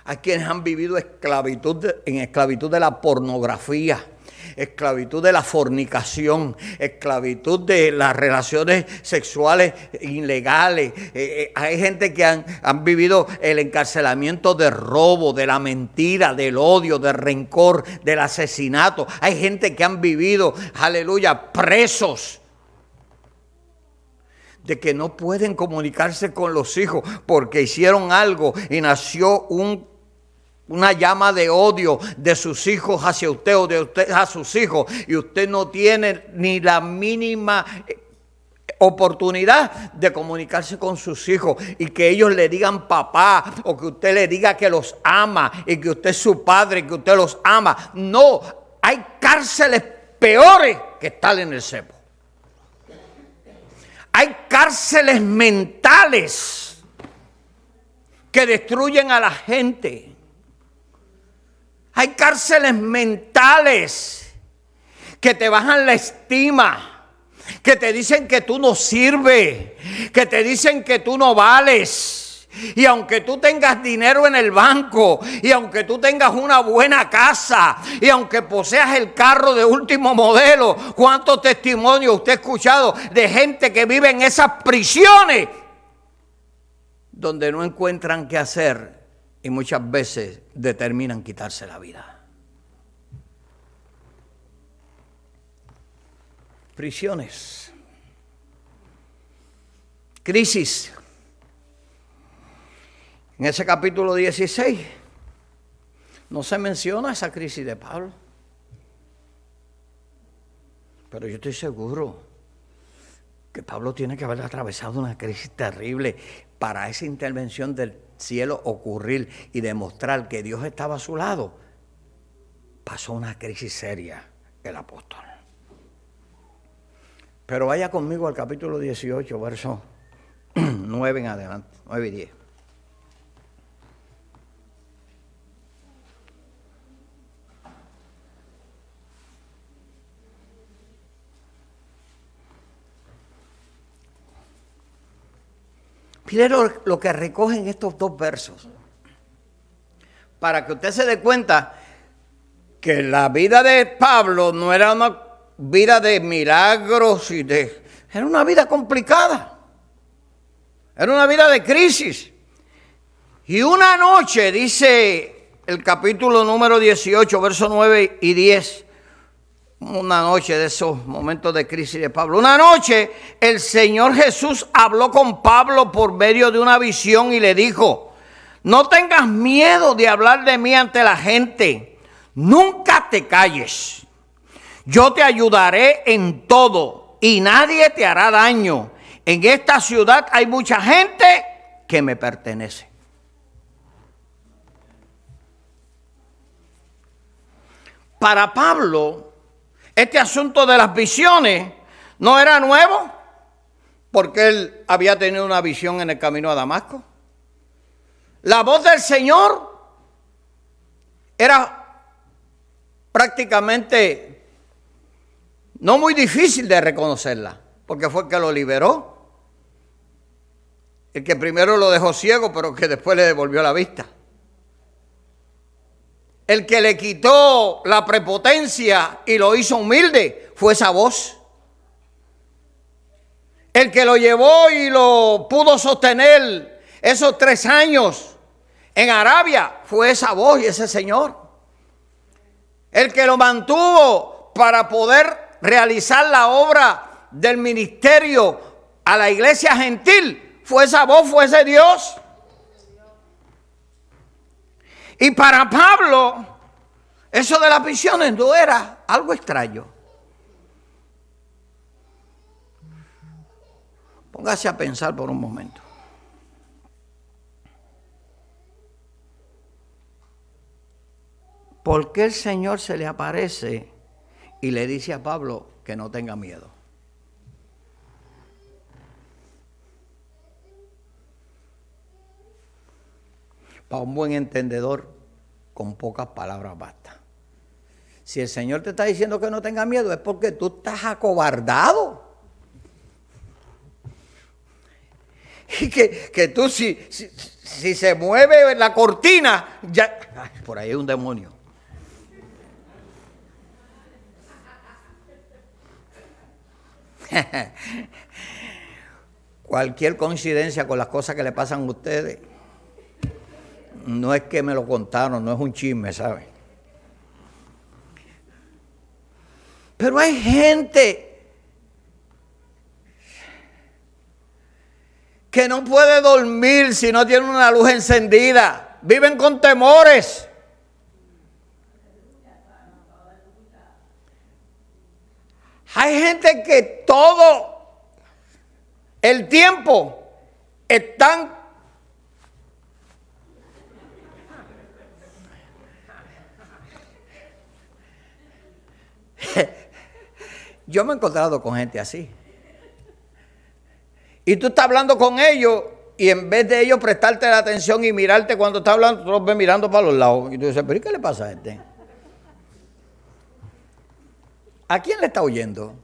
Hay quienes han vivido en esclavitud de la pornografía, esclavitud de la fornicación, esclavitud de las relaciones sexuales ilegales. Hay gente que han vivido el encarcelamiento del robo, de la mentira, del odio, del rencor, del asesinato. Hay gente que han vivido, aleluya, presos, de que no pueden comunicarse con los hijos porque hicieron algo y nació una llama de odio de sus hijos hacia usted o de usted a sus hijos, y usted no tiene ni la mínima oportunidad de comunicarse con sus hijos y que ellos le digan papá, o que usted le diga que los ama y que usted es su padre y que usted los ama. No, hay cárceles peores que estar en el cepo. Hay cárceles mentales que destruyen a la gente. Hay cárceles mentales que te bajan la estima. que te dicen que tú no sirves, que te dicen que tú no vales. Y aunque tú tengas dinero en el banco, y aunque tú tengas una buena casa, y aunque poseas el carro de último modelo, ¿cuántos testimonios usted ha escuchado de gente que vive en esas prisiones donde no encuentran qué hacer y muchas veces determinan quitarse la vida? Prisiones, crisis. En ese capítulo 16 no se menciona esa crisis de Pablo. Pero yo estoy seguro que Pablo tiene que haber atravesado una crisis terrible para esa intervención del cielo ocurrir y demostrar que Dios estaba a su lado. Pasó una crisis seria el apóstol. Pero vaya conmigo al capítulo 18, versos 9 en adelante, 9 y 10. Mire lo que recogen estos dos versos, para que usted se dé cuenta que la vida de Pablo no era una vida de milagros era una vida complicada, era una vida de crisis. Y una noche, dice el capítulo número 18, versos 9 y 10, una noche de esos momentos de crisis de Pablo. Una noche el Señor Jesús habló con Pablo por medio de una visión y le dijo: no tengas miedo de hablar de mí ante la gente, nunca te calles. Yo te ayudaré en todo y nadie te hará daño. En esta ciudad hay mucha gente que me pertenece. Para Pablo, este asunto de las visiones no era nuevo, porque él había tenido una visión en el camino a Damasco. La voz del Señor era prácticamente no muy difícil de reconocerla, porque fue el que lo liberó, el que primero lo dejó ciego, pero que después le devolvió la vista. El que le quitó la prepotencia y lo hizo humilde fue esa voz. El que lo llevó y lo pudo sostener esos 3 años en Arabia fue esa voz y ese Señor. El que lo mantuvo para poder realizar la obra del ministerio a la iglesia gentil fue esa voz, fue ese Dios. Y para Pablo, eso de las visiones no era algo extraño. Póngase a pensar por un momento. ¿Por qué el Señor se le aparece y le dice a Pablo que no tenga miedo? Para un buen entendedor, con pocas palabras basta. Si el Señor te está diciendo que no tengas miedo, es porque tú estás acobardado. Y que tú, si se mueve la cortina, ya, ay, por ahí hay un demonio. Cualquier coincidencia con las cosas que le pasan a ustedes, no es que me lo contaron, no es un chisme, ¿sabe? Pero hay gente que no puede dormir si no tiene una luz encendida. Viven con temores. Hay gente que todo el tiempo están yo me he encontrado con gente así. Y tú estás hablando con ellos y en vez de ellos prestarte la atención y mirarte cuando estás hablando, tú los ves mirando para los lados. Y tú dices, ¿pero y qué le pasa a este? ¿A quién le está oyendo?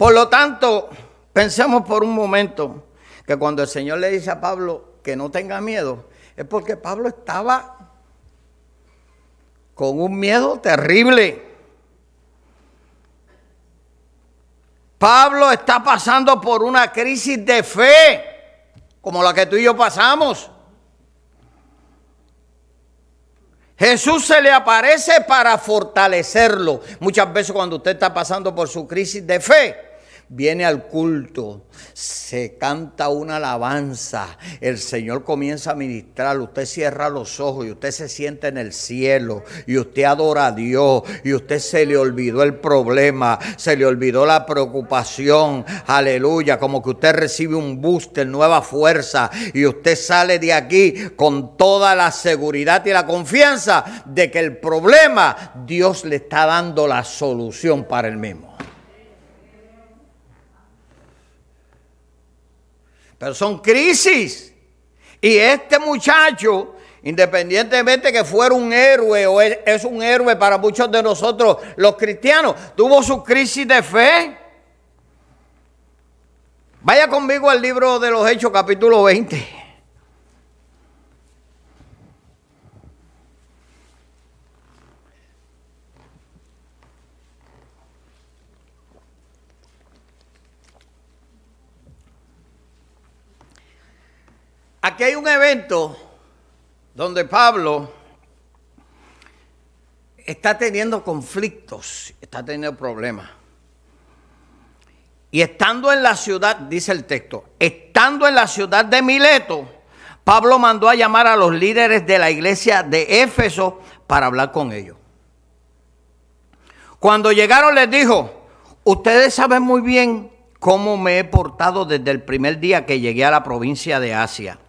Por lo tanto, pensemos por un momento que cuando el Señor le dice a Pablo que no tenga miedo, es porque Pablo estaba con un miedo terrible. Pablo está pasando por una crisis de fe, como la que tú y yo pasamos. Jesús se le aparece para fortalecerlo. Muchas veces cuando usted está pasando por su crisis de fe, viene al culto, se canta una alabanza, el Señor comienza a ministrar, usted cierra los ojos y usted se siente en el cielo y usted adora a Dios y usted se le olvidó el problema, se le olvidó la preocupación, aleluya, como que usted recibe un booster, nueva fuerza y usted sale de aquí con toda la seguridad y la confianza de que el problema Dios le está dando la solución para el mismo. Pero son crisis. Y este muchacho, independientemente que fuera un héroe o es un héroe para muchos de nosotros los cristianos, tuvo su crisis de fe. Vaya conmigo al libro de los Hechos, capítulo 20. Aquí hay un evento donde Pablo está teniendo conflictos, está teniendo problemas. Y estando en la ciudad, dice el texto, estando en la ciudad de Mileto, Pablo mandó a llamar a los líderes de la iglesia de Éfeso para hablar con ellos. Cuando llegaron les dijo, ustedes saben muy bien cómo me he portado desde el primer día que llegué a la provincia de Asia.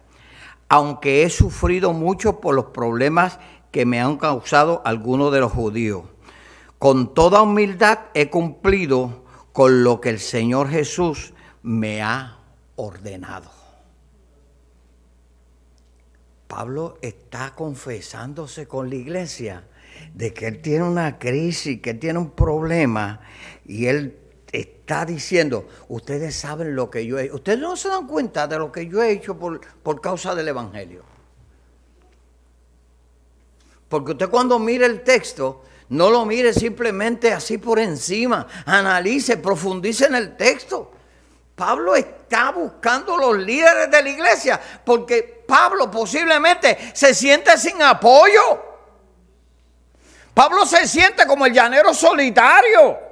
Aunque he sufrido mucho por los problemas que me han causado algunos de los judíos. Con toda humildad he cumplido con lo que el Señor Jesús me ha ordenado. Pablo está confesándose con la iglesia de que él tiene una crisis, que él tiene un problema y él está diciendo, ustedes saben lo que yo he hecho. Ustedes no se dan cuenta de lo que yo he hecho por causa del evangelio. Porque usted cuando mire el texto, no lo mire simplemente así por encima. Analice, profundice en el texto. Pablo está buscando los líderes de la iglesia porque Pablo posiblemente se siente sin apoyo. Pablo se siente como el llanero solitario.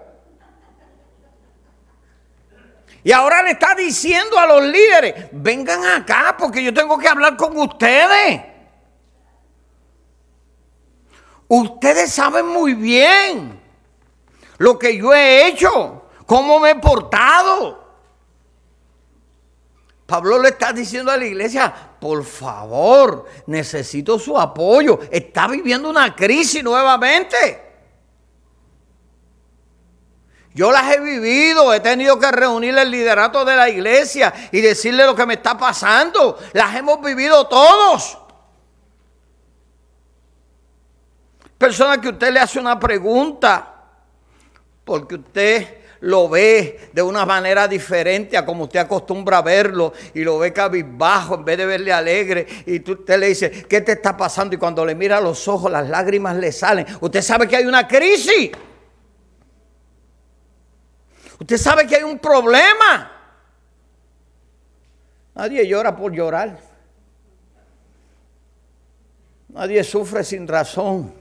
Y ahora le está diciendo a los líderes, vengan acá porque yo tengo que hablar con ustedes. Ustedes saben muy bien lo que yo he hecho, cómo me he portado. Pablo le está diciendo a la iglesia, por favor, necesito su apoyo. Está viviendo una crisis nuevamente. Yo las he vivido, he tenido que reunir el liderato de la iglesia y decirle lo que me está pasando. Las hemos vivido todos. Persona que usted le hace una pregunta porque usted lo ve de una manera diferente a como usted acostumbra a verlo y lo ve cabizbajo en vez de verle alegre y usted le dice, ¿qué te está pasando? Y cuando le mira a los ojos las lágrimas le salen. Usted sabe que hay una crisis. Usted sabe que hay un problema. Nadie llora por llorar. Nadie sufre sin razón.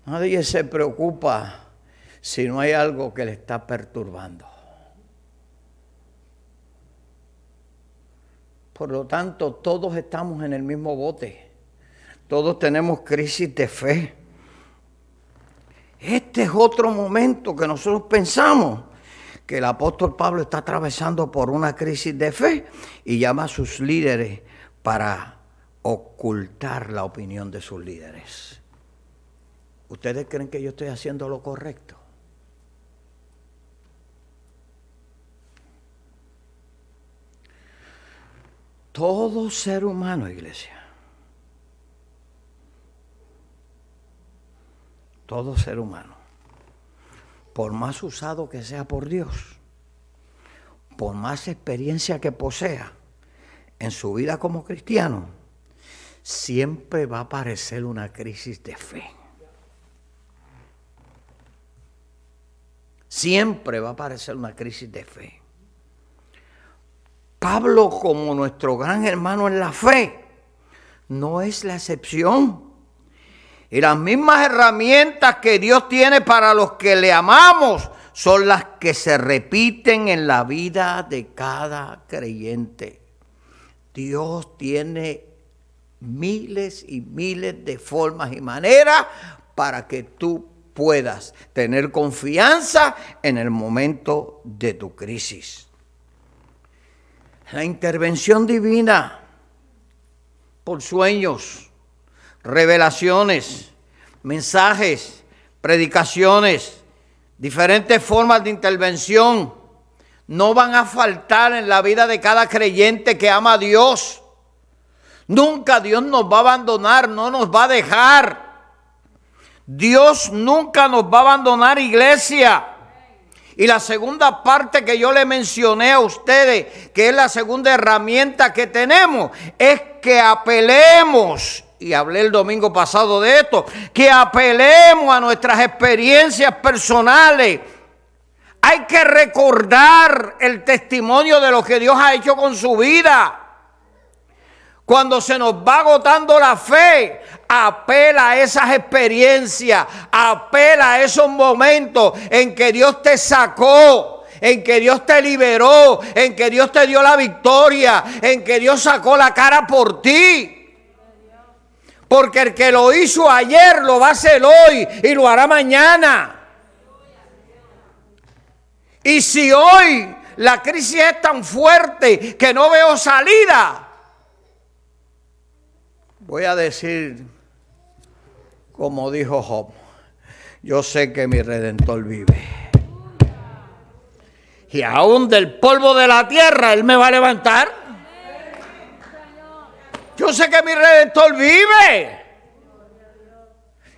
Nadie se preocupa si no hay algo que le está perturbando. Por lo tanto, todos estamos en el mismo bote. Todos tenemos crisis de fe. Este es otro momento que nosotros pensamos que el apóstol Pablo está atravesando por una crisis de fe y llama a sus líderes para ocultar la opinión de sus líderes. ¿Ustedes creen que yo estoy haciendo lo correcto? Todo ser humano, iglesia, todo ser humano, por más usado que sea por Dios, por más experiencia que posea en su vida como cristiano, siempre va a aparecer una crisis de fe. Siempre va a aparecer una crisis de fe. Pablo, como nuestro gran hermano en la fe, no es la excepción. Y las mismas herramientas que Dios tiene para los que le amamos son las que se repiten en la vida de cada creyente. Dios tiene miles y miles de formas y maneras para que tú puedas tener confianza en el momento de tu crisis. La intervención divina por sueños, revelaciones, mensajes, predicaciones, diferentes formas de intervención no van a faltar en la vida de cada creyente que ama a Dios. Nunca Dios nos va a abandonar, no nos va a dejar. Dios nunca nos va a abandonar, iglesia. Y la segunda parte que yo le mencioné a ustedes, que es la segunda herramienta que tenemos, es que apelemos, y hablé el domingo pasado de esto, que apelemos a nuestras experiencias personales. Hay que recordar el testimonio de lo que Dios ha hecho con su vida. Cuando se nos va agotando la fe, apela a esas experiencias, apela a esos momentos en que Dios te sacó, en que Dios te liberó, en que Dios te dio la victoria, en que Dios sacó la cara por ti. Porque el que lo hizo ayer lo va a hacer hoy y lo hará mañana. Y si hoy la crisis es tan fuerte que no veo salida, voy a decir, como dijo Job, yo sé que mi Redentor vive. Y aún del polvo de la tierra Él me va a levantar. Yo sé que mi Redentor vive.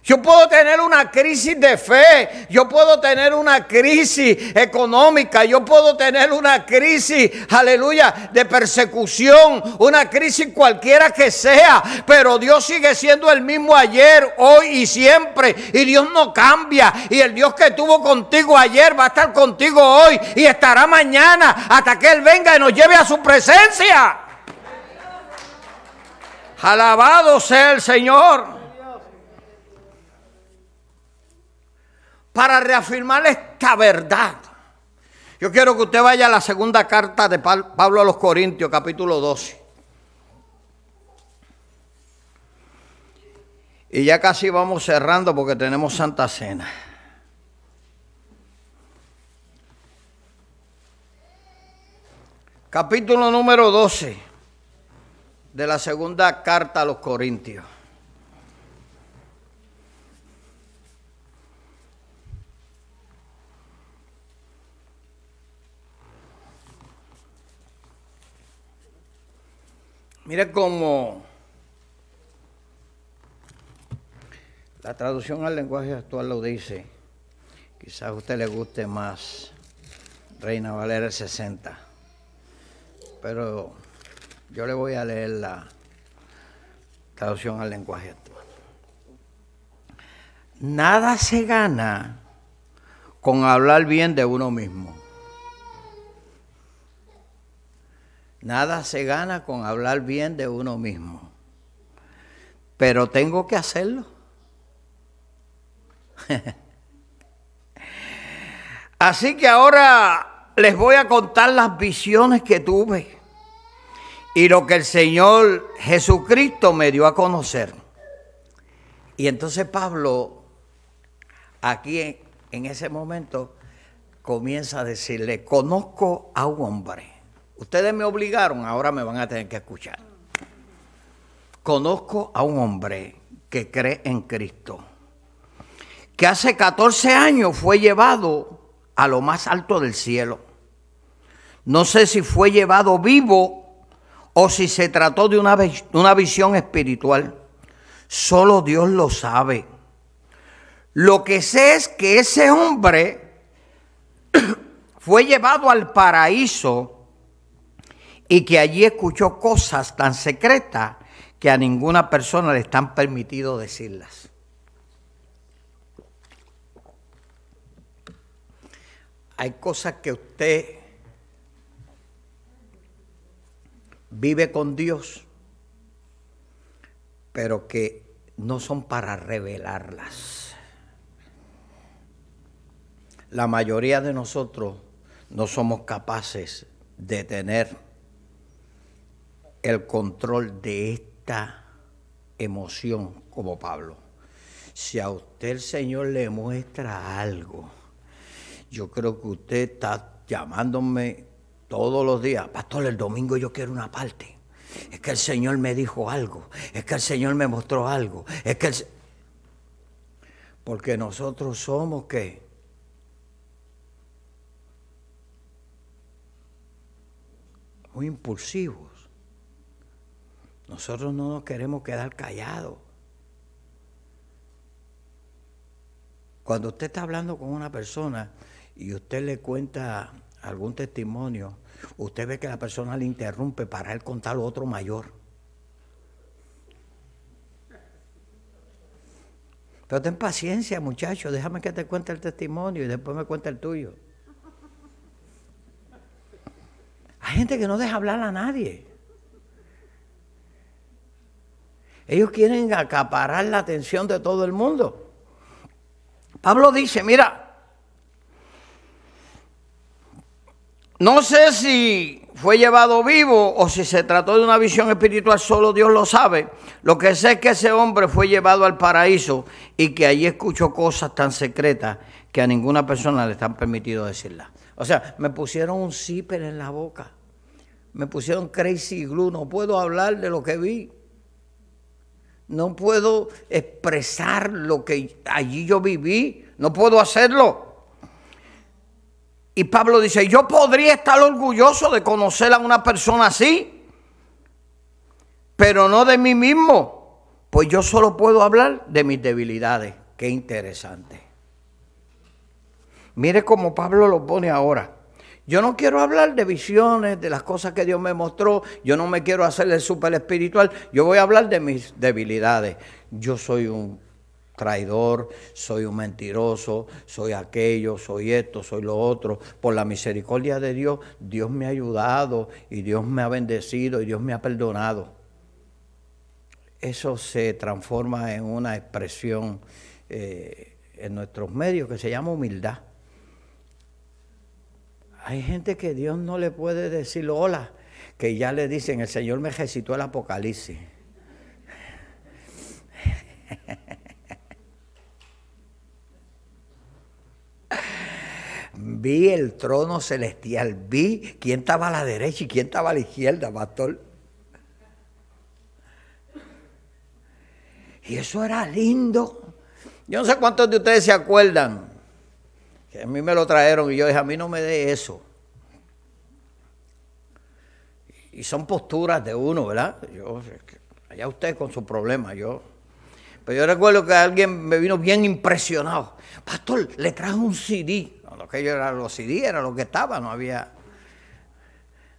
Yo puedo tener una crisis de fe, yo puedo tener una crisis económica, yo puedo tener una crisis, aleluya, de persecución, una crisis cualquiera que sea, pero Dios sigue siendo el mismo ayer, hoy y siempre, y Dios no cambia, y el Dios que estuvo contigo ayer va a estar contigo hoy y estará mañana hasta que Él venga y nos lleve a su presencia. Alabado sea el Señor. Para reafirmar esta verdad, yo quiero que usted vaya a la segunda carta de Pablo a los Corintios, capítulo 12. Y ya casi vamos cerrando porque tenemos Santa Cena. Capítulo número 12 de la segunda carta a los Corintios. Mire cómo la traducción al lenguaje actual lo dice. Quizás a usted le guste más Reina Valera 60. Pero yo le voy a leer la traducción al lenguaje actual. Nada se gana con hablar bien de uno mismo. Nada se gana con hablar bien de uno mismo. Pero tengo que hacerlo. Así que ahora les voy a contar las visiones que tuve y lo que el Señor Jesucristo me dio a conocer. Y entonces Pablo, aquí en ese momento, comienza a decirle, conozco a un hombre. Ustedes me obligaron, ahora me van a tener que escuchar. Conozco a un hombre que cree en Cristo, que hace 14 años fue llevado a lo más alto del cielo. No sé si fue llevado vivo o si se trató de una visión espiritual. Solo Dios lo sabe. Lo que sé es que ese hombre fue llevado al paraíso y que allí escuchó cosas tan secretas que a ninguna persona le están permitido decirlas. Hay cosas que usted vive con Dios, pero que no son para revelarlas. La mayoría de nosotros no somos capaces de tener el control de esta emoción como Pablo. Si a usted el Señor le muestra algo, yo creo que usted está llamándome todos los días: pastor, el domingo yo quiero una parte. Es que el Señor me dijo algo, es que el Señor me mostró algo, es que porque nosotros somos ¿qué? Muy impulsivos. Nosotros no nos queremos quedar callados. Cuando usted está hablando con una persona y usted le cuenta algún testimonio, usted ve que la persona le interrumpe para él contar lo otro mayor. Pero ten paciencia, muchacho, déjame que te cuente el testimonio y después me cuenta el tuyo. Hay gente que no deja hablar a nadie. Ellos quieren acaparar la atención de todo el mundo. Pablo dice, mira, no sé si fue llevado vivo o si se trató de una visión espiritual, solo Dios lo sabe. Lo que sé es que ese hombre fue llevado al paraíso y que allí escuchó cosas tan secretas que a ninguna persona le están permitido decirlas. O sea, me pusieron un zipper en la boca, me pusieron crazy glue, no puedo hablar de lo que vi. No puedo expresar lo que allí yo viví, no puedo hacerlo. Y Pablo dice, yo podría estar orgulloso de conocer a una persona así, pero no de mí mismo, pues yo solo puedo hablar de mis debilidades. Qué interesante. Mire cómo Pablo lo pone ahora. Yo no quiero hablar de visiones, de las cosas que Dios me mostró. Yo no me quiero hacer el súper espiritual. Yo voy a hablar de mis debilidades. Yo soy un traidor, soy un mentiroso, soy aquello, soy esto, soy lo otro. Por la misericordia de Dios, Dios me ha ayudado y Dios me ha bendecido y Dios me ha perdonado. Eso se transforma en una expresión en nuestros medios que se llama humildad. Hay gente que Dios no le puede decir hola, que ya le dicen, el Señor me recitó el Apocalipsis. Vi el trono celestial, vi quién estaba a la derecha y quién estaba a la izquierda, pastor. Y eso era lindo. Yo no sé cuántos de ustedes se acuerdan. Que a mí me lo trajeron y yo dije, a mí no me dé eso. Y son posturas de uno, ¿verdad? Allá usted con su problema, pero yo recuerdo que alguien me vino bien impresionado. Pastor, le trajo un CD. Lo que yo era, los CD era lo que estaba,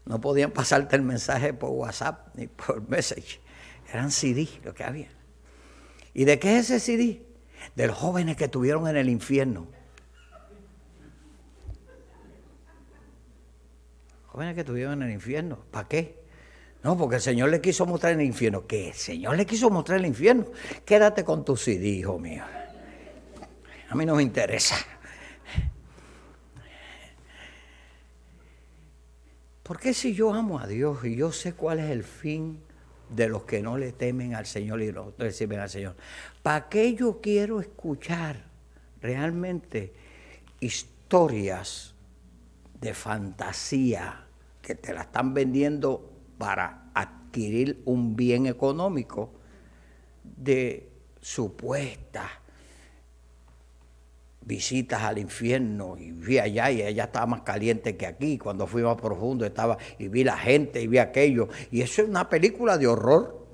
no podían pasarte el mensaje por WhatsApp ni por Message. Eran CD lo que había. ¿Y de qué es ese CD? De los jóvenes que estuvieron en el infierno. Jóvenes que estuvieron en el infierno. ¿Para qué? No, porque el Señor le quiso mostrar el infierno. ¿Qué? ¿El Señor le quiso mostrar el infierno? Quédate con tu CD, hijo mío. A mí no me interesa. Porque si yo amo a Dios y yo sé cuál es el fin de los que no le temen al Señor y no le sirven al Señor, ¿para qué yo quiero escuchar realmente historias de fantasía que te la están vendiendo para adquirir un bien económico de supuestas visitas al infierno? Y vi allá y allá estaba más caliente que aquí, cuando fui más profundo estaba y vi la gente y vi aquello, y eso es una película de horror.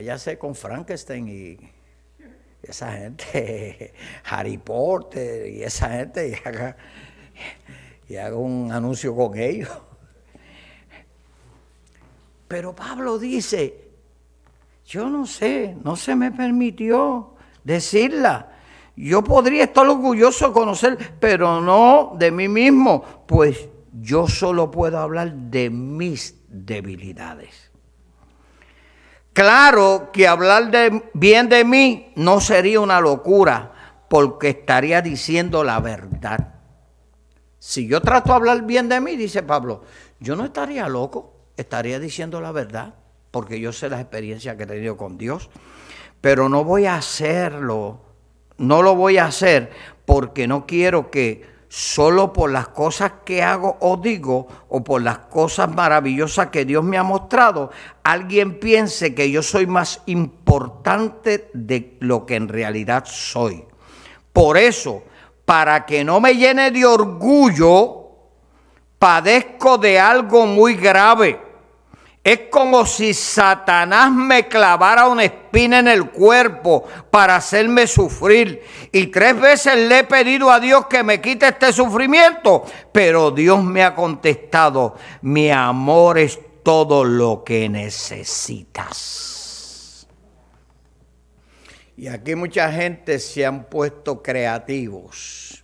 váyase con Frankenstein y esa gente, Harry Potter y esa gente, y haga un anuncio con ellos. Pero Pablo dice, yo no sé, no se me permitió decirla. Yo podría estar orgulloso de conocer, pero no de mí mismo, pues yo solo puedo hablar de mis debilidades. Claro que hablar bien de mí no sería una locura, porque estaría diciendo la verdad. Si yo trato de hablar bien de mí, dice Pablo, yo no estaría loco, estaría diciendo la verdad, porque yo sé las experiencias que he tenido con Dios, pero no voy a hacerlo, no lo voy a hacer porque no quiero que solo por las cosas que hago o digo, o por las cosas maravillosas que Dios me ha mostrado, alguien piense que yo soy más importante de lo que en realidad soy. Por eso, para que no me llene de orgullo, padezco de algo muy grave. Es como si Satanás me clavara una espina en el cuerpo para hacerme sufrir. Y 3 veces le he pedido a Dios que me quite este sufrimiento, pero Dios me ha contestado, mi amor es todo lo que necesitas. Y aquí mucha gente se han puesto creativos.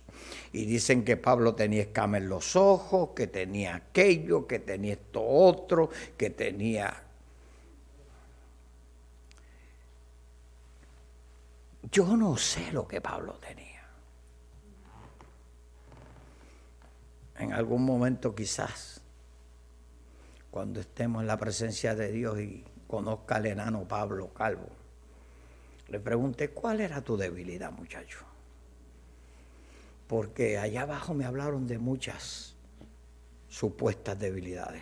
Y dicen que Pablo tenía escama en los ojos, que tenía aquello, que tenía esto otro, que tenía... Yo no sé lo que Pablo tenía. En algún momento quizás, cuando estemos en la presencia de Dios y conozca al enano Pablo Calvo, le pregunté, ¿cuál era tu debilidad, muchacho? Porque allá abajo me hablaron de muchas supuestas debilidades.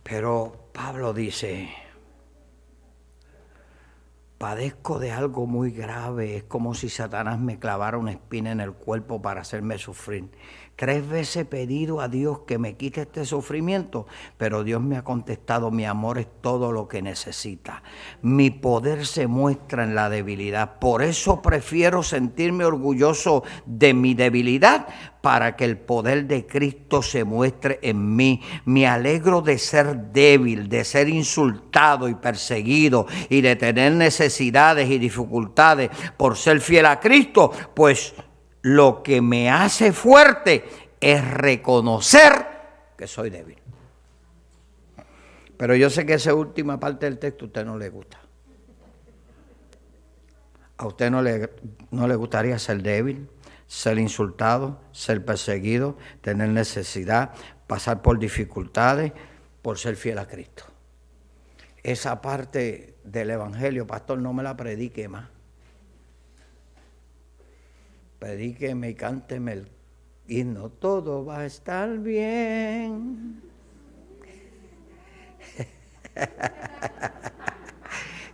Pero Pablo dice, padezco de algo muy grave, es como si Satanás me clavara una espina en el cuerpo para hacerme sufrir. 3 veces he pedido a Dios que me quite este sufrimiento, pero Dios me ha contestado, mi amor es todo lo que necesita. Mi poder se muestra en la debilidad. Por eso prefiero sentirme orgulloso de mi debilidad para que el poder de Cristo se muestre en mí. Me alegro de ser débil, de ser insultado y perseguido y de tener necesidades y dificultades por ser fiel a Cristo, pues lo que me hace fuerte es reconocer que soy débil. Pero yo sé que esa última parte del texto a usted no le gusta. ¿A usted no le gustaría ser débil, ser insultado, ser perseguido, tener necesidad, pasar por dificultades, por ser fiel a Cristo? Esa parte del Evangelio, pastor, no me la predique más. Predíqueme y cánteme el himno, todo va a estar bien.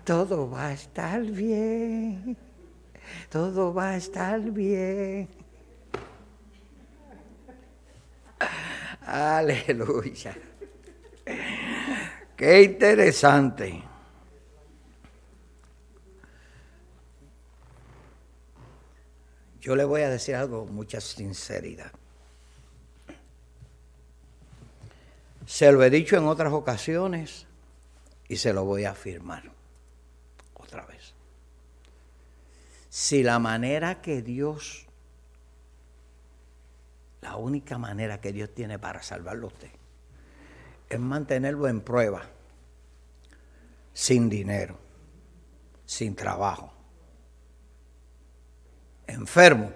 Todo va a estar bien. Todo va a estar bien. Aleluya. Qué interesante. Yo le voy a decir algo con mucha sinceridad. Se lo he dicho en otras ocasiones y se lo voy a afirmar otra vez. Si la manera que Dios, la única manera que Dios tiene para salvarlo a usted, es mantenerlo en prueba, sin dinero, sin trabajo, enfermo,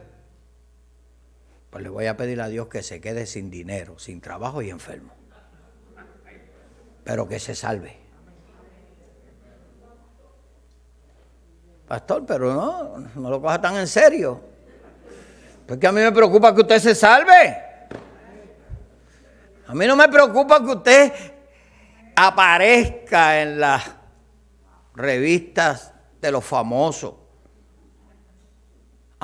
pues le voy a pedir a Dios que se quede sin dinero, sin trabajo y enfermo, pero que se salve. Pastor, pero no lo coja tan en serio, porque a mí me preocupa que usted se salve. A mí no me preocupa que usted aparezca en las revistas de los famosos.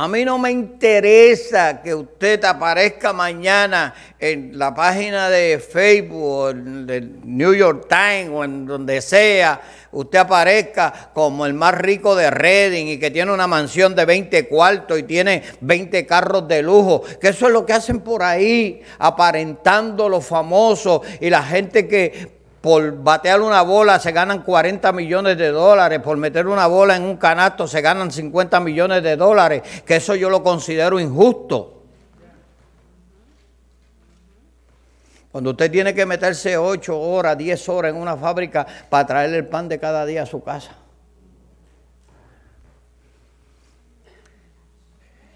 A mí no me interesa que usted aparezca mañana en la página de Facebook o en el New York Times o en donde sea. Usted aparezca como el más rico de Redding y que tiene una mansión de 20 cuartos y tiene 20 carros de lujo. Que eso es lo que hacen por ahí, aparentando los famosos y la gente que por batear una bola se ganan 40 millones de dólares, por meter una bola en un canasto se ganan 50 millones de dólares, que eso yo lo considero injusto. Cuando usted tiene que meterse 8 horas, 10 horas en una fábrica para traerle el pan de cada día a su casa.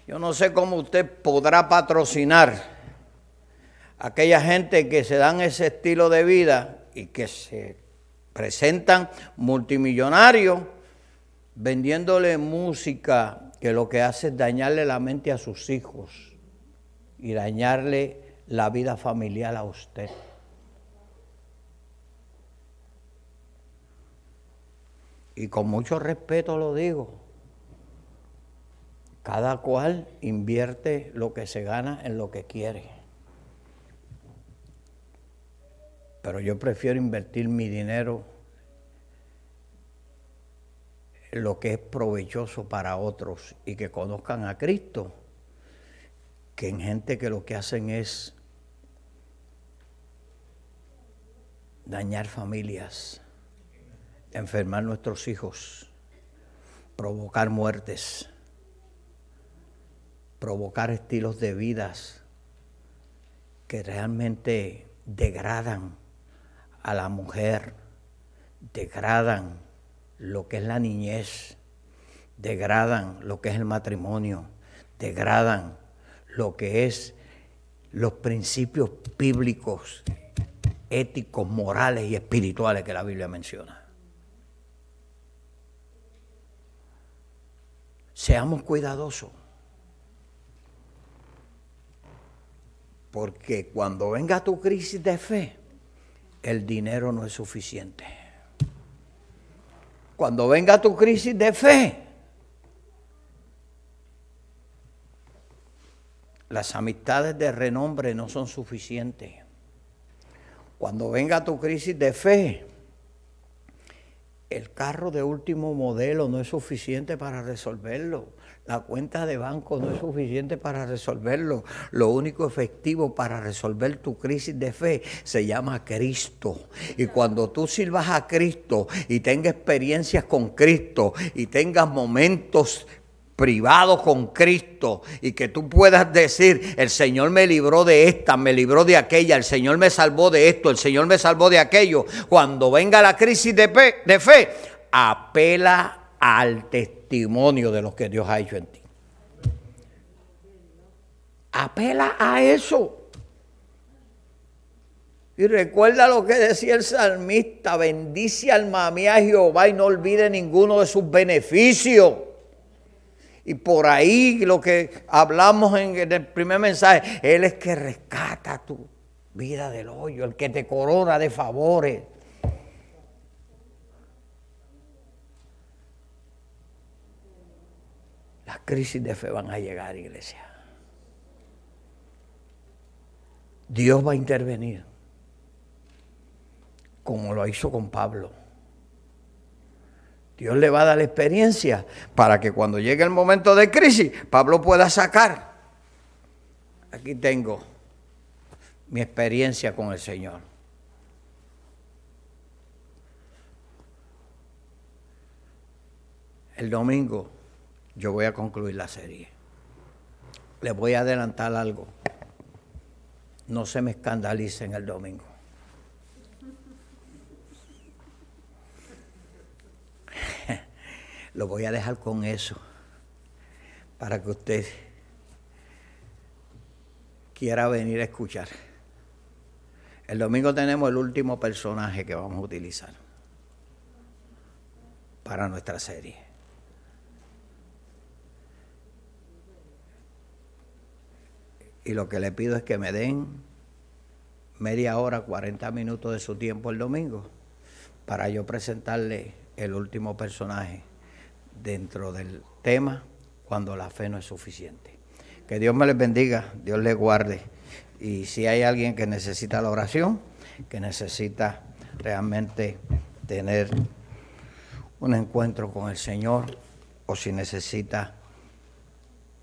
Yo no sé cómo usted podrá patrocinar a aquella gente que se dan ese estilo de vida y que se presentan multimillonarios vendiéndole música que lo que hace es dañarle la mente a sus hijos y dañarle la vida familiar a usted. Y con mucho respeto lo digo, cada cual invierte lo que se gana en lo que quiere. Pero yo prefiero invertir mi dinero en lo que es provechoso para otros y que conozcan a Cristo, que en gente que lo que hacen es dañar familias, enfermar nuestros hijos, provocar muertes, provocar estilos de vidas que realmente degradan a la mujer, degradan lo que es la niñez, degradan lo que es el matrimonio, degradan lo que es los principios bíblicos, éticos, morales y espirituales que la Biblia menciona. Seamos cuidadosos, porque cuando venga tu crisis de fe, el dinero no es suficiente. Cuando venga tu crisis de fe, las amistades de renombre no son suficientes. Cuando venga tu crisis de fe, el carro de último modelo no es suficiente para resolverlo. La cuenta de banco no es suficiente para resolverlo. Lo único efectivo para resolver tu crisis de fe se llama Cristo. Y cuando tú sirvas a Cristo y tengas experiencias con Cristo y tengas momentos privados con Cristo y que tú puedas decir, el Señor me libró de esta, me libró de aquella, el Señor me salvó de esto, el Señor me salvó de aquello. Cuando venga la crisis de fe, apela al testimonio de lo que Dios ha hecho en ti. Apela a eso. Y recuerda lo que decía el salmista: bendice alma mía a Jehová y no olvide ninguno de sus beneficios. Y por ahí lo que hablamos en el primer mensaje, Él es que rescata tu vida del hoyo, el que te corona de favores. Las crisis de fe van a llegar, iglesia. Dios va a intervenir, como lo hizo con Pablo. Dios le va a dar la experiencia para que cuando llegue el momento de crisis, Pablo pueda sacar. Aquí tengo mi experiencia con el Señor. El domingo yo voy a concluir la serie. Les voy a adelantar algo. No se me escandalicen el domingo. Lo voy a dejar con eso, para que usted quiera venir a escuchar. El domingo tenemos el último personaje que vamos a utilizar para nuestra serie. Y lo que le pido es que me den media hora, 40 minutos de su tiempo el domingo, para yo presentarle el último personaje dentro del tema cuando la fe no es suficiente. Que Dios me les bendiga, Dios les guarde. Y si hay alguien que necesita la oración, que necesita realmente tener un encuentro con el Señor, o si necesita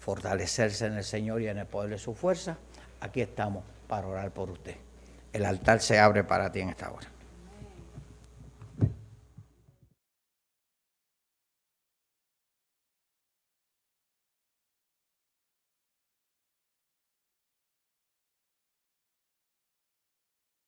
fortalecerse en el Señor y en el poder de su fuerza, aquí estamos para orar por usted. El altar se abre para ti en esta hora.